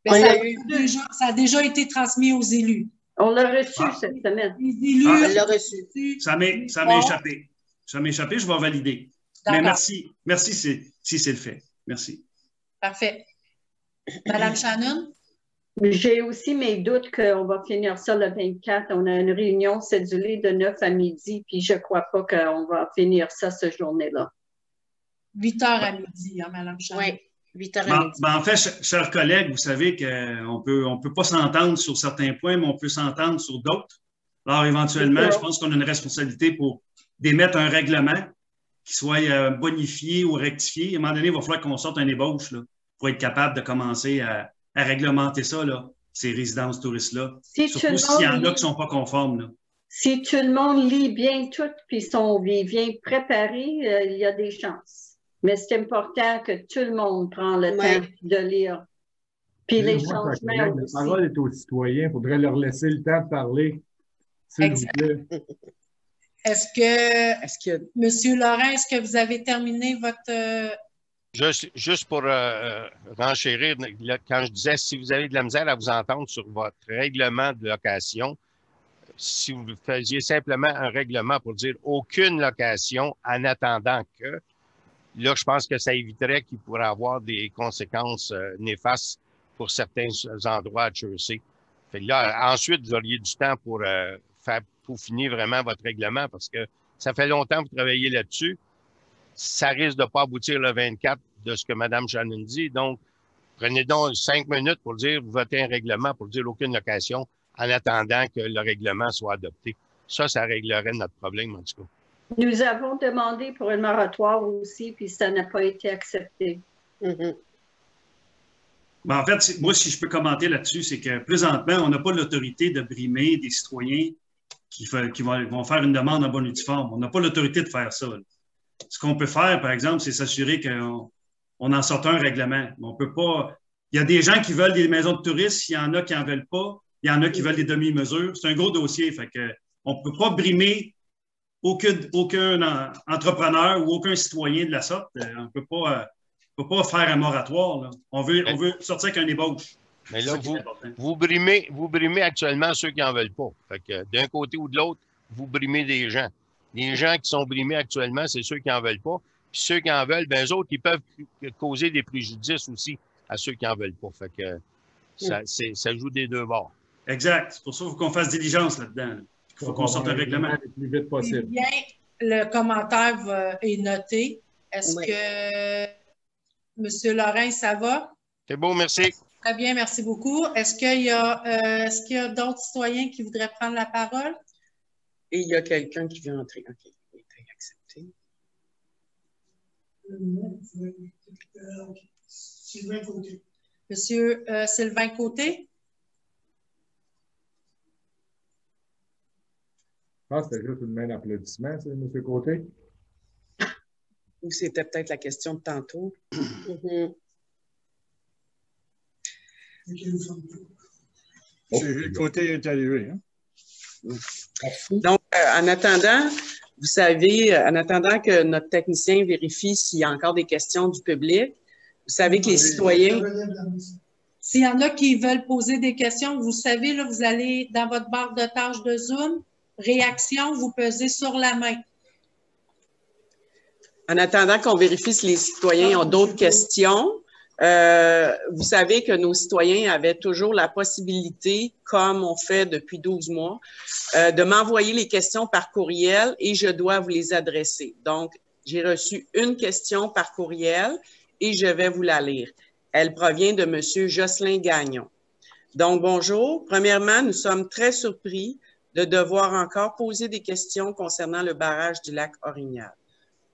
Ça a déjà été transmis aux élus. On l'a reçu cette semaine. Les élus, on l'a reçu. Ça m'est échappé. Ça m'est échappé, je vais valider. Mais merci. Merci si c'est le fait. Merci. Parfait. Madame Shannon? J'ai aussi mes doutes qu'on va finir ça le 24. On a une réunion cédulée de 9 à midi, puis je ne crois pas qu'on va finir ça cette journée-là. 8 heures à midi, hein, Madame Shannon? Oui, 8 heures à midi. En fait, chers collègues, vous savez qu'on peut pas s'entendre sur certains points, mais on peut s'entendre sur d'autres. Alors, éventuellement, je pense qu'on a une responsabilité pour d'émettre un règlement qui soit bonifié ou rectifié. À un moment donné, il va falloir qu'on sorte un ébauche là, pour être capable de commencer à réglementer ça là, ces résidences touristes-là. Si Surtout s'il y en a qui ne sont pas conformes. Là. Si tout le monde lit bien tout, puis vient préparé, il y a des chances. Mais c'est important que tout le monde prenne le temps de lire. Puis les changements aussi. La parole est aux citoyens. Il faudrait leur laisser le temps de parler. S'il vous plaît. Est-ce que, M. Laurent, est-ce que vous avez terminé votre... Juste pour renchérir, quand je disais, si vous avez de la misère à vous entendre sur votre règlement de location, si vous faisiez simplement un règlement pour dire aucune location en attendant que, là, je pense que ça éviterait qu'il pourrait avoir des conséquences néfastes pour certains endroits à Jersey. Fait que là, ensuite, vous auriez du temps pour faire peaufiner vraiment votre règlement parce que ça fait longtemps que vous travaillez là-dessus. Ça risque de ne pas aboutir le 24 de ce que Mme Shannon dit. Donc, prenez donc 5 minutes pour dire, vous votez un règlement pour dire aucune location en attendant que le règlement soit adopté. Ça réglerait notre problème, en tout cas. Nous avons demandé pour un moratoire aussi, puis ça n'a pas été accepté. Ben, en fait, moi, si je peux commenter là-dessus, c'est que présentement, on n'a pas l'autorité de brimer des citoyens qui vont faire une demande en bonne et due forme. On n'a pas l'autorité de faire ça. Là. Ce qu'on peut faire, par exemple, c'est s'assurer qu'on en sorte un règlement. On peut pas. Il y a des gens qui veulent des maisons de touristes, il y en a qui n'en veulent pas, il y en a qui veulent des demi-mesures. C'est un gros dossier. Fait que on ne peut pas brimer aucun entrepreneur ou aucun citoyen de la sorte. On ne peut pas faire un moratoire. Là. On veut sortir avec un ébauche. Mais là, vous brimez actuellement ceux qui n'en veulent pas. Fait que d'un côté ou de l'autre, vous brimez des gens. Les gens qui sont brimés actuellement, c'est ceux qui n'en veulent pas. Puis ceux qui en veulent, ben eux autres, ils peuvent causer des préjudices aussi à ceux qui n'en veulent pas. Fait que ça joue des deux bords. Exact. C'est pour ça qu'il faut qu'on fasse diligence là-dedans. Il faut qu'on sorte un règlement le plus vite possible. Bien, le commentaire est noté. Est-ce que M. Lorrain, ça va? C'est beau, merci. Très bien, merci beaucoup. Est-ce qu'il y a d'autres citoyens qui voudraient prendre la parole? Et il y a quelqu'un qui veut entrer. OK, il est accepté. Sylvain Côté. Monsieur Sylvain Côté? Je pense que c'était juste une main d'applaudissement, c'est M. Côté. Ou c'était peut-être la question de tantôt. Le Côté est arrivé. Hein? Donc, en attendant, vous savez, en attendant que notre technicien vérifie s'il y a encore des questions du public, vous savez que les citoyens... S'il y en a qui veulent poser des questions, vous savez, là, vous allez dans votre barre de tâches de Zoom, réaction, vous pesez sur la main. En attendant qu'on vérifie si les citoyens ont d'autres questions, vous savez que nos citoyens avaient toujours la possibilité, comme on fait depuis 12 mois, de m'envoyer les questions par courriel et je dois vous les adresser. Donc, j'ai reçu une question par courriel et je vais vous la lire. Elle provient de M. Jocelyn Gagnon. Donc, bonjour. Premièrement, nous sommes très surpris de devoir encore poser des questions concernant le barrage du lac Orignal.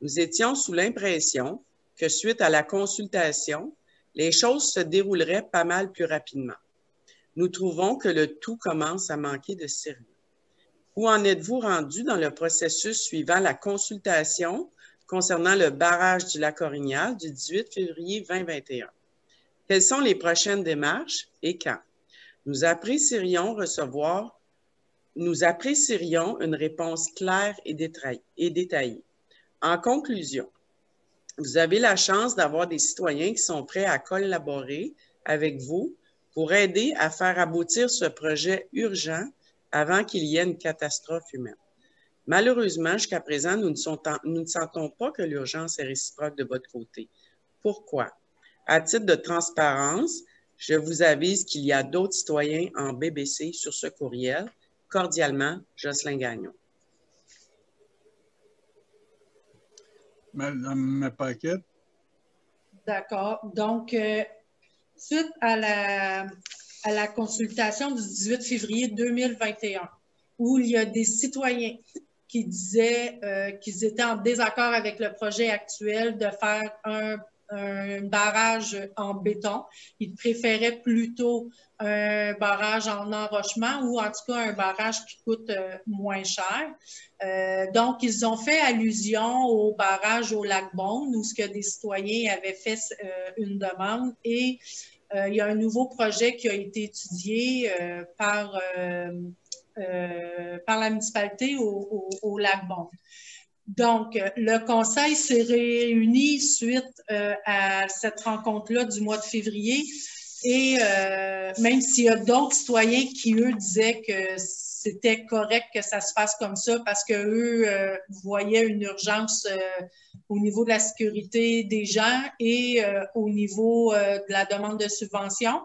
Nous étions sous l'impression que suite à la consultation, les choses se dérouleraient pas mal plus rapidement. Nous trouvons que le tout commence à manquer de sérieux. Où en êtes-vous rendu dans le processus suivant la consultation concernant le barrage du lac Orignal du 18 février 2021? Quelles sont les prochaines démarches et quand? Nous apprécierions une réponse claire et détaillée. En conclusion, vous avez la chance d'avoir des citoyens qui sont prêts à collaborer avec vous pour aider à faire aboutir ce projet urgent avant qu'il y ait une catastrophe humaine. Malheureusement, jusqu'à présent, nous ne sentons pas que l'urgence est réciproque de votre côté. Pourquoi? À titre de transparence, je vous avise qu'il y a d'autres citoyens en BBC sur ce courriel. Cordialement, Jocelyn Gagnon. Madame Paquette. D'accord. Donc, suite à la consultation du 18 février 2021, où il y a des citoyens qui disaient qu'ils étaient en désaccord avec le projet actuel de faire un un barrage en béton. Ils préféraient plutôt un barrage en enrochement ou en tout cas un barrage qui coûte moins cher. Donc, ils ont fait allusion au barrage au Lac-Beaune où ce que des citoyens avaient fait une demande et il y a un nouveau projet qui a été étudié par la municipalité au Lac-Beaune. Donc, le conseil s'est réuni suite à cette rencontre-là du mois de février et même s'il y a d'autres citoyens qui, eux, disaient que c'était correct que ça se fasse comme ça parce qu'eux voyaient une urgence au niveau de la sécurité des gens et au niveau de la demande de subvention.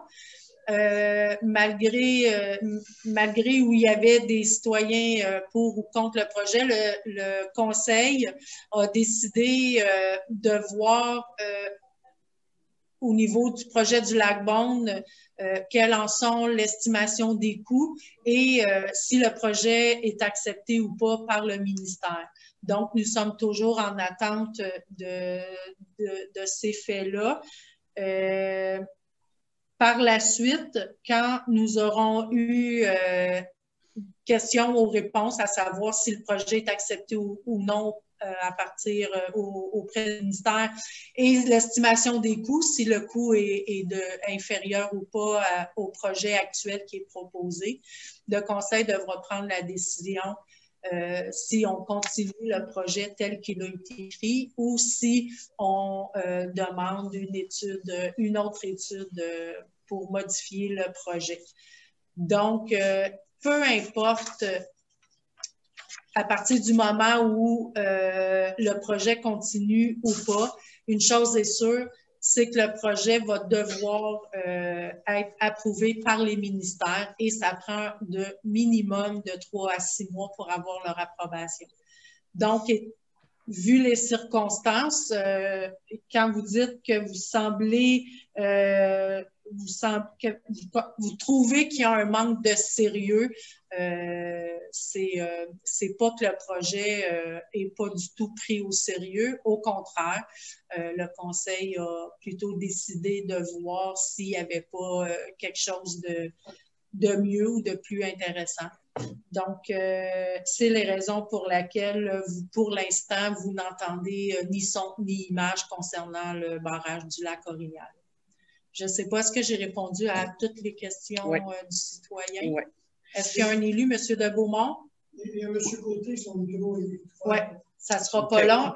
Malgré où il y avait des citoyens pour ou contre le projet, le conseil a décidé de voir au niveau du projet du Lac-Beaune quelles en sont l'estimation des coûts et si le projet est accepté ou pas par le ministère. Donc, nous sommes toujours en attente de ces faits-là. Par la suite, quand nous aurons eu questions aux réponses, à savoir si le projet est accepté ou non à partir auprès du ministère et l'estimation des coûts, si le coût est inférieur ou pas au projet actuel qui est proposé, le conseil devra prendre la décision si on continue le projet tel qu'il a été écrit ou si on demande une autre étude pour modifier le projet. Donc, peu importe, à partir du moment où le projet continue ou pas, une chose est sûre, c'est que le projet va devoir être approuvé par les ministères et ça prend de minimum de 3 à 6 mois pour avoir leur approbation. Donc, vu les circonstances, quand vous dites que vous semblez, vous trouvez qu'il y a un manque de sérieux, c'est pas que le projet est pas du tout pris au sérieux. Au contraire, le conseil a plutôt décidé de voir s'il n'y avait pas quelque chose de mieux ou de plus intéressant. Donc, c'est les raisons pour lesquelles, pour l'instant, vous n'entendez ni son ni image concernant le barrage du lac Orignal. Je ne sais pas, est-ce que j'ai répondu à toutes les questions du citoyen? Oui. Est-ce qu'il y a un élu, M. de Beaumont? Il y a M. Côté, son micro. Oui, ça ne sera pas long.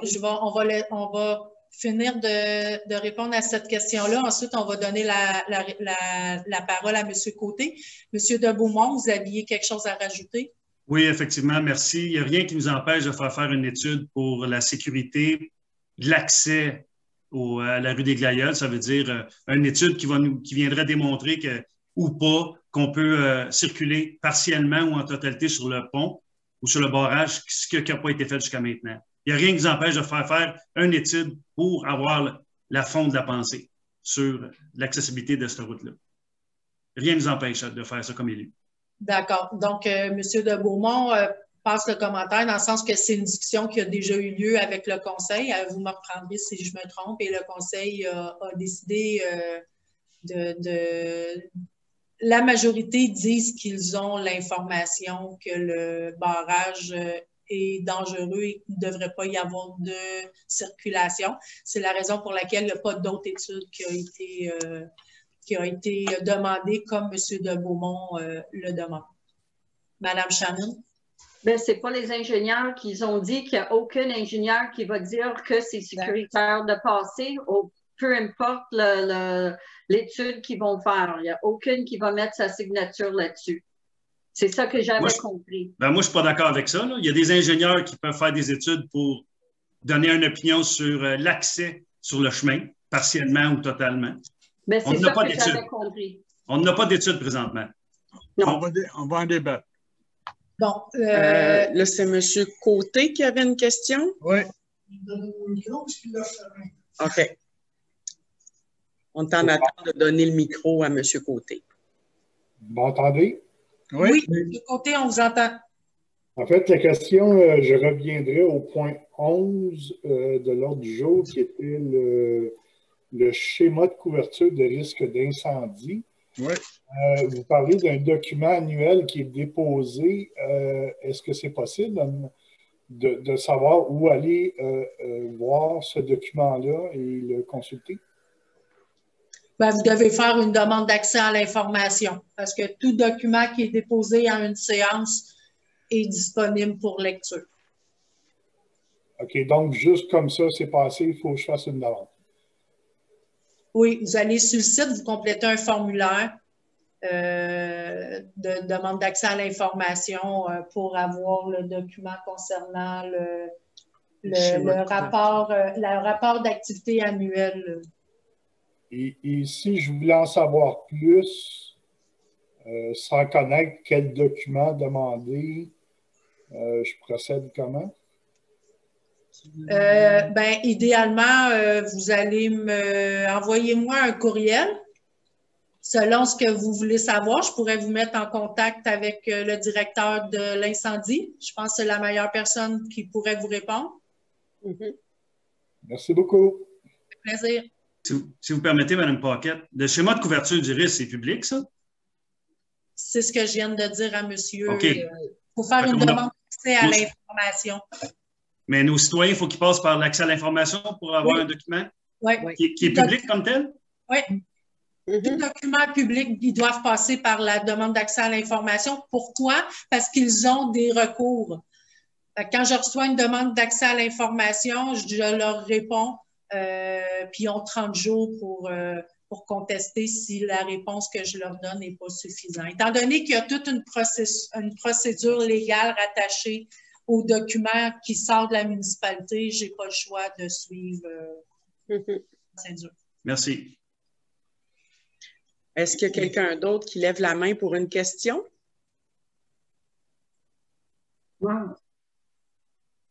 On va finir de répondre à cette question-là. Ensuite, on va donner la parole à M. Côté. M. de Beaumont, vous aviez quelque chose à rajouter? Oui, effectivement, merci. Il n'y a rien qui nous empêche de faire une étude pour la sécurité de l'accès à la rue des Glaïeuls. Ça veut dire une étude qui viendrait démontrer ou pas qu'on peut circuler partiellement ou en totalité sur le pont ou sur le barrage, ce qui n'a pas été fait jusqu'à maintenant. Il n'y a rien qui nous empêche de faire une étude pour avoir la fond de la pensée sur l'accessibilité de cette route-là. Rien ne nous empêche de faire ça comme élu. D'accord. Donc, M. de Beaumont passe le commentaire dans le sens que c'est une discussion qui a déjà eu lieu avec le conseil. Vous me reprendrez si je me trompe. Et le conseil a décidé la majorité disent qu'ils ont l'information que le barrage est dangereux et qu'il ne devrait pas y avoir de circulation. C'est la raison pour laquelle il n'y a pas d'autre étude qui a été demandée comme M. de Beaumont le demande. Madame Shannon? Bien, ce n'est pas les ingénieurs qui ont dit qu'il n'y a aucun ingénieur qui va dire que c'est sécuritaire de passer, peu importe l'étude qu'ils vont faire. Il n'y a aucune qui va mettre sa signature là-dessus. C'est ça que j'avais compris. Moi, je ne suis pas d'accord avec ça. Là. Il y a des ingénieurs qui peuvent faire des études pour donner une opinion sur l'accès sur le chemin, partiellement ou totalement. Mais c'est ça que j'avais compris. On n'a pas d'études présentement. Non. On va en débattre. Bon, là, c'est M. Côté qui avait une question? Oui. OK. On est en attente de donner le micro à M. Côté. Vous m'entendez? Oui, M. Côté, on vous entend. En fait, la question, je reviendrai au point 11 de l'ordre du jour, qui était le schéma de couverture de risque d'incendie. Oui. Vous parlez d'un document annuel qui est déposé. Est-ce que c'est possible de savoir où aller voir ce document-là et le consulter? Ben, vous devez faire une demande d'accès à l'information parce que tout document qui est déposé en une séance est disponible pour lecture. OK, donc juste comme ça, c'est passé, il faut que je fasse une demande. Oui, vous allez sur le site, vous complétez un formulaire de demande d'accès à l'information pour avoir le document concernant le rapport d'activité annuel. Et si je voulais en savoir plus, sans connaître quel document demander, je procède comment? Ben, idéalement, vous allez envoyer-moi un courriel. Selon ce que vous voulez savoir, je pourrais vous mettre en contact avec le directeur de l'incendie. Je pense que c'est la meilleure personne qui pourrait vous répondre. Merci beaucoup. Avec plaisir. Si vous permettez, Mme Paquette, le schéma de couverture du risque, c'est public, ça? C'est ce que je viens de dire à monsieur. OK. Pour faire une demande d'accès à l'information. Mais nos citoyens, il faut qu'ils passent par l'accès à l'information pour avoir un document qui est public comme tel? Oui. Tout document public, ils doivent passer par la demande d'accès à l'information. Pourquoi? Parce qu'ils ont des recours. Quand je reçois une demande d'accès à l'information, je leur réponds, puis ils ont 30 jours pour contester si la réponse que je leur donne n'est pas suffisante. Étant donné qu'il y a toute une procédure légale rattachée aux documents qui sortent de la municipalité, je n'ai pas le choix de suivre la procédure. Merci. Est-ce qu'il y a quelqu'un d'autre qui lève la main pour une question?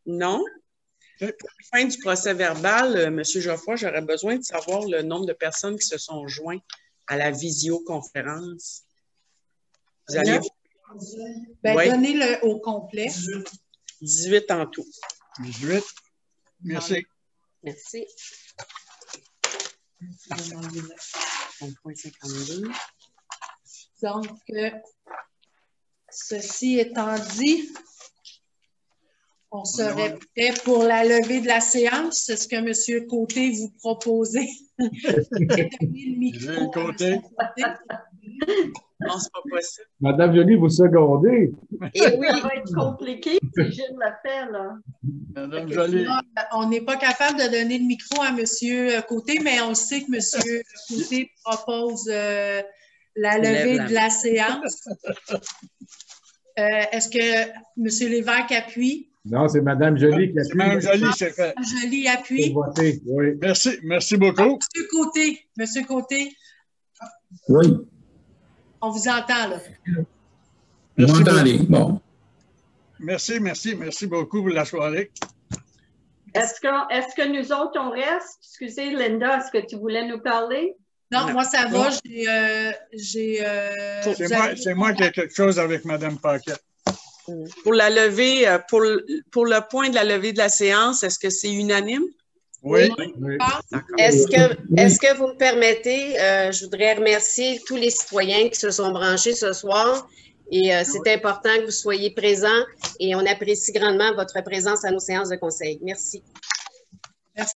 Non? Pour la fin du procès verbal, M. Geoffroy, j'aurais besoin de savoir le nombre de personnes qui se sont joints à la visioconférence. Vous allez... Donnez-le au complet. 18 en tout. 18. Merci. Merci. 5.52. Donc, ceci étant dit, on serait prêt pour la levée de la séance. C'est ce que M. Côté vous proposez. Donner le micro. Côté. Non, c'est pas possible. Madame Joly, vous secondez. Et oui, ça va être compliqué si je le fais, là. Madame Joly. On n'est pas capable de donner le micro à M. Côté, mais on sait que M. Côté propose la levée de la séance. Est-ce que M. Lévesque appuie? Non, c'est Mme Joly qui appuie. Mme Joly, c'est fait. Joly appuie. Oui. Merci beaucoup. Monsieur Côté. Oui. On vous entend, là. Vous m'entendez? Bon. Merci beaucoup pour la soirée. Est-ce que nous autres, on reste? Excusez, Linda, est-ce que tu voulais nous parler? Non, moi, ça va. C'est moi qui ai quelque chose avec Mme Paquette. Pour la levée, pour le point de la levée de la séance, est-ce que c'est unanime? Oui. Est-ce que vous me permettez, je voudrais remercier tous les citoyens qui se sont branchés ce soir et c'est important que vous soyez présents et on apprécie grandement votre présence à nos séances de conseil. Merci.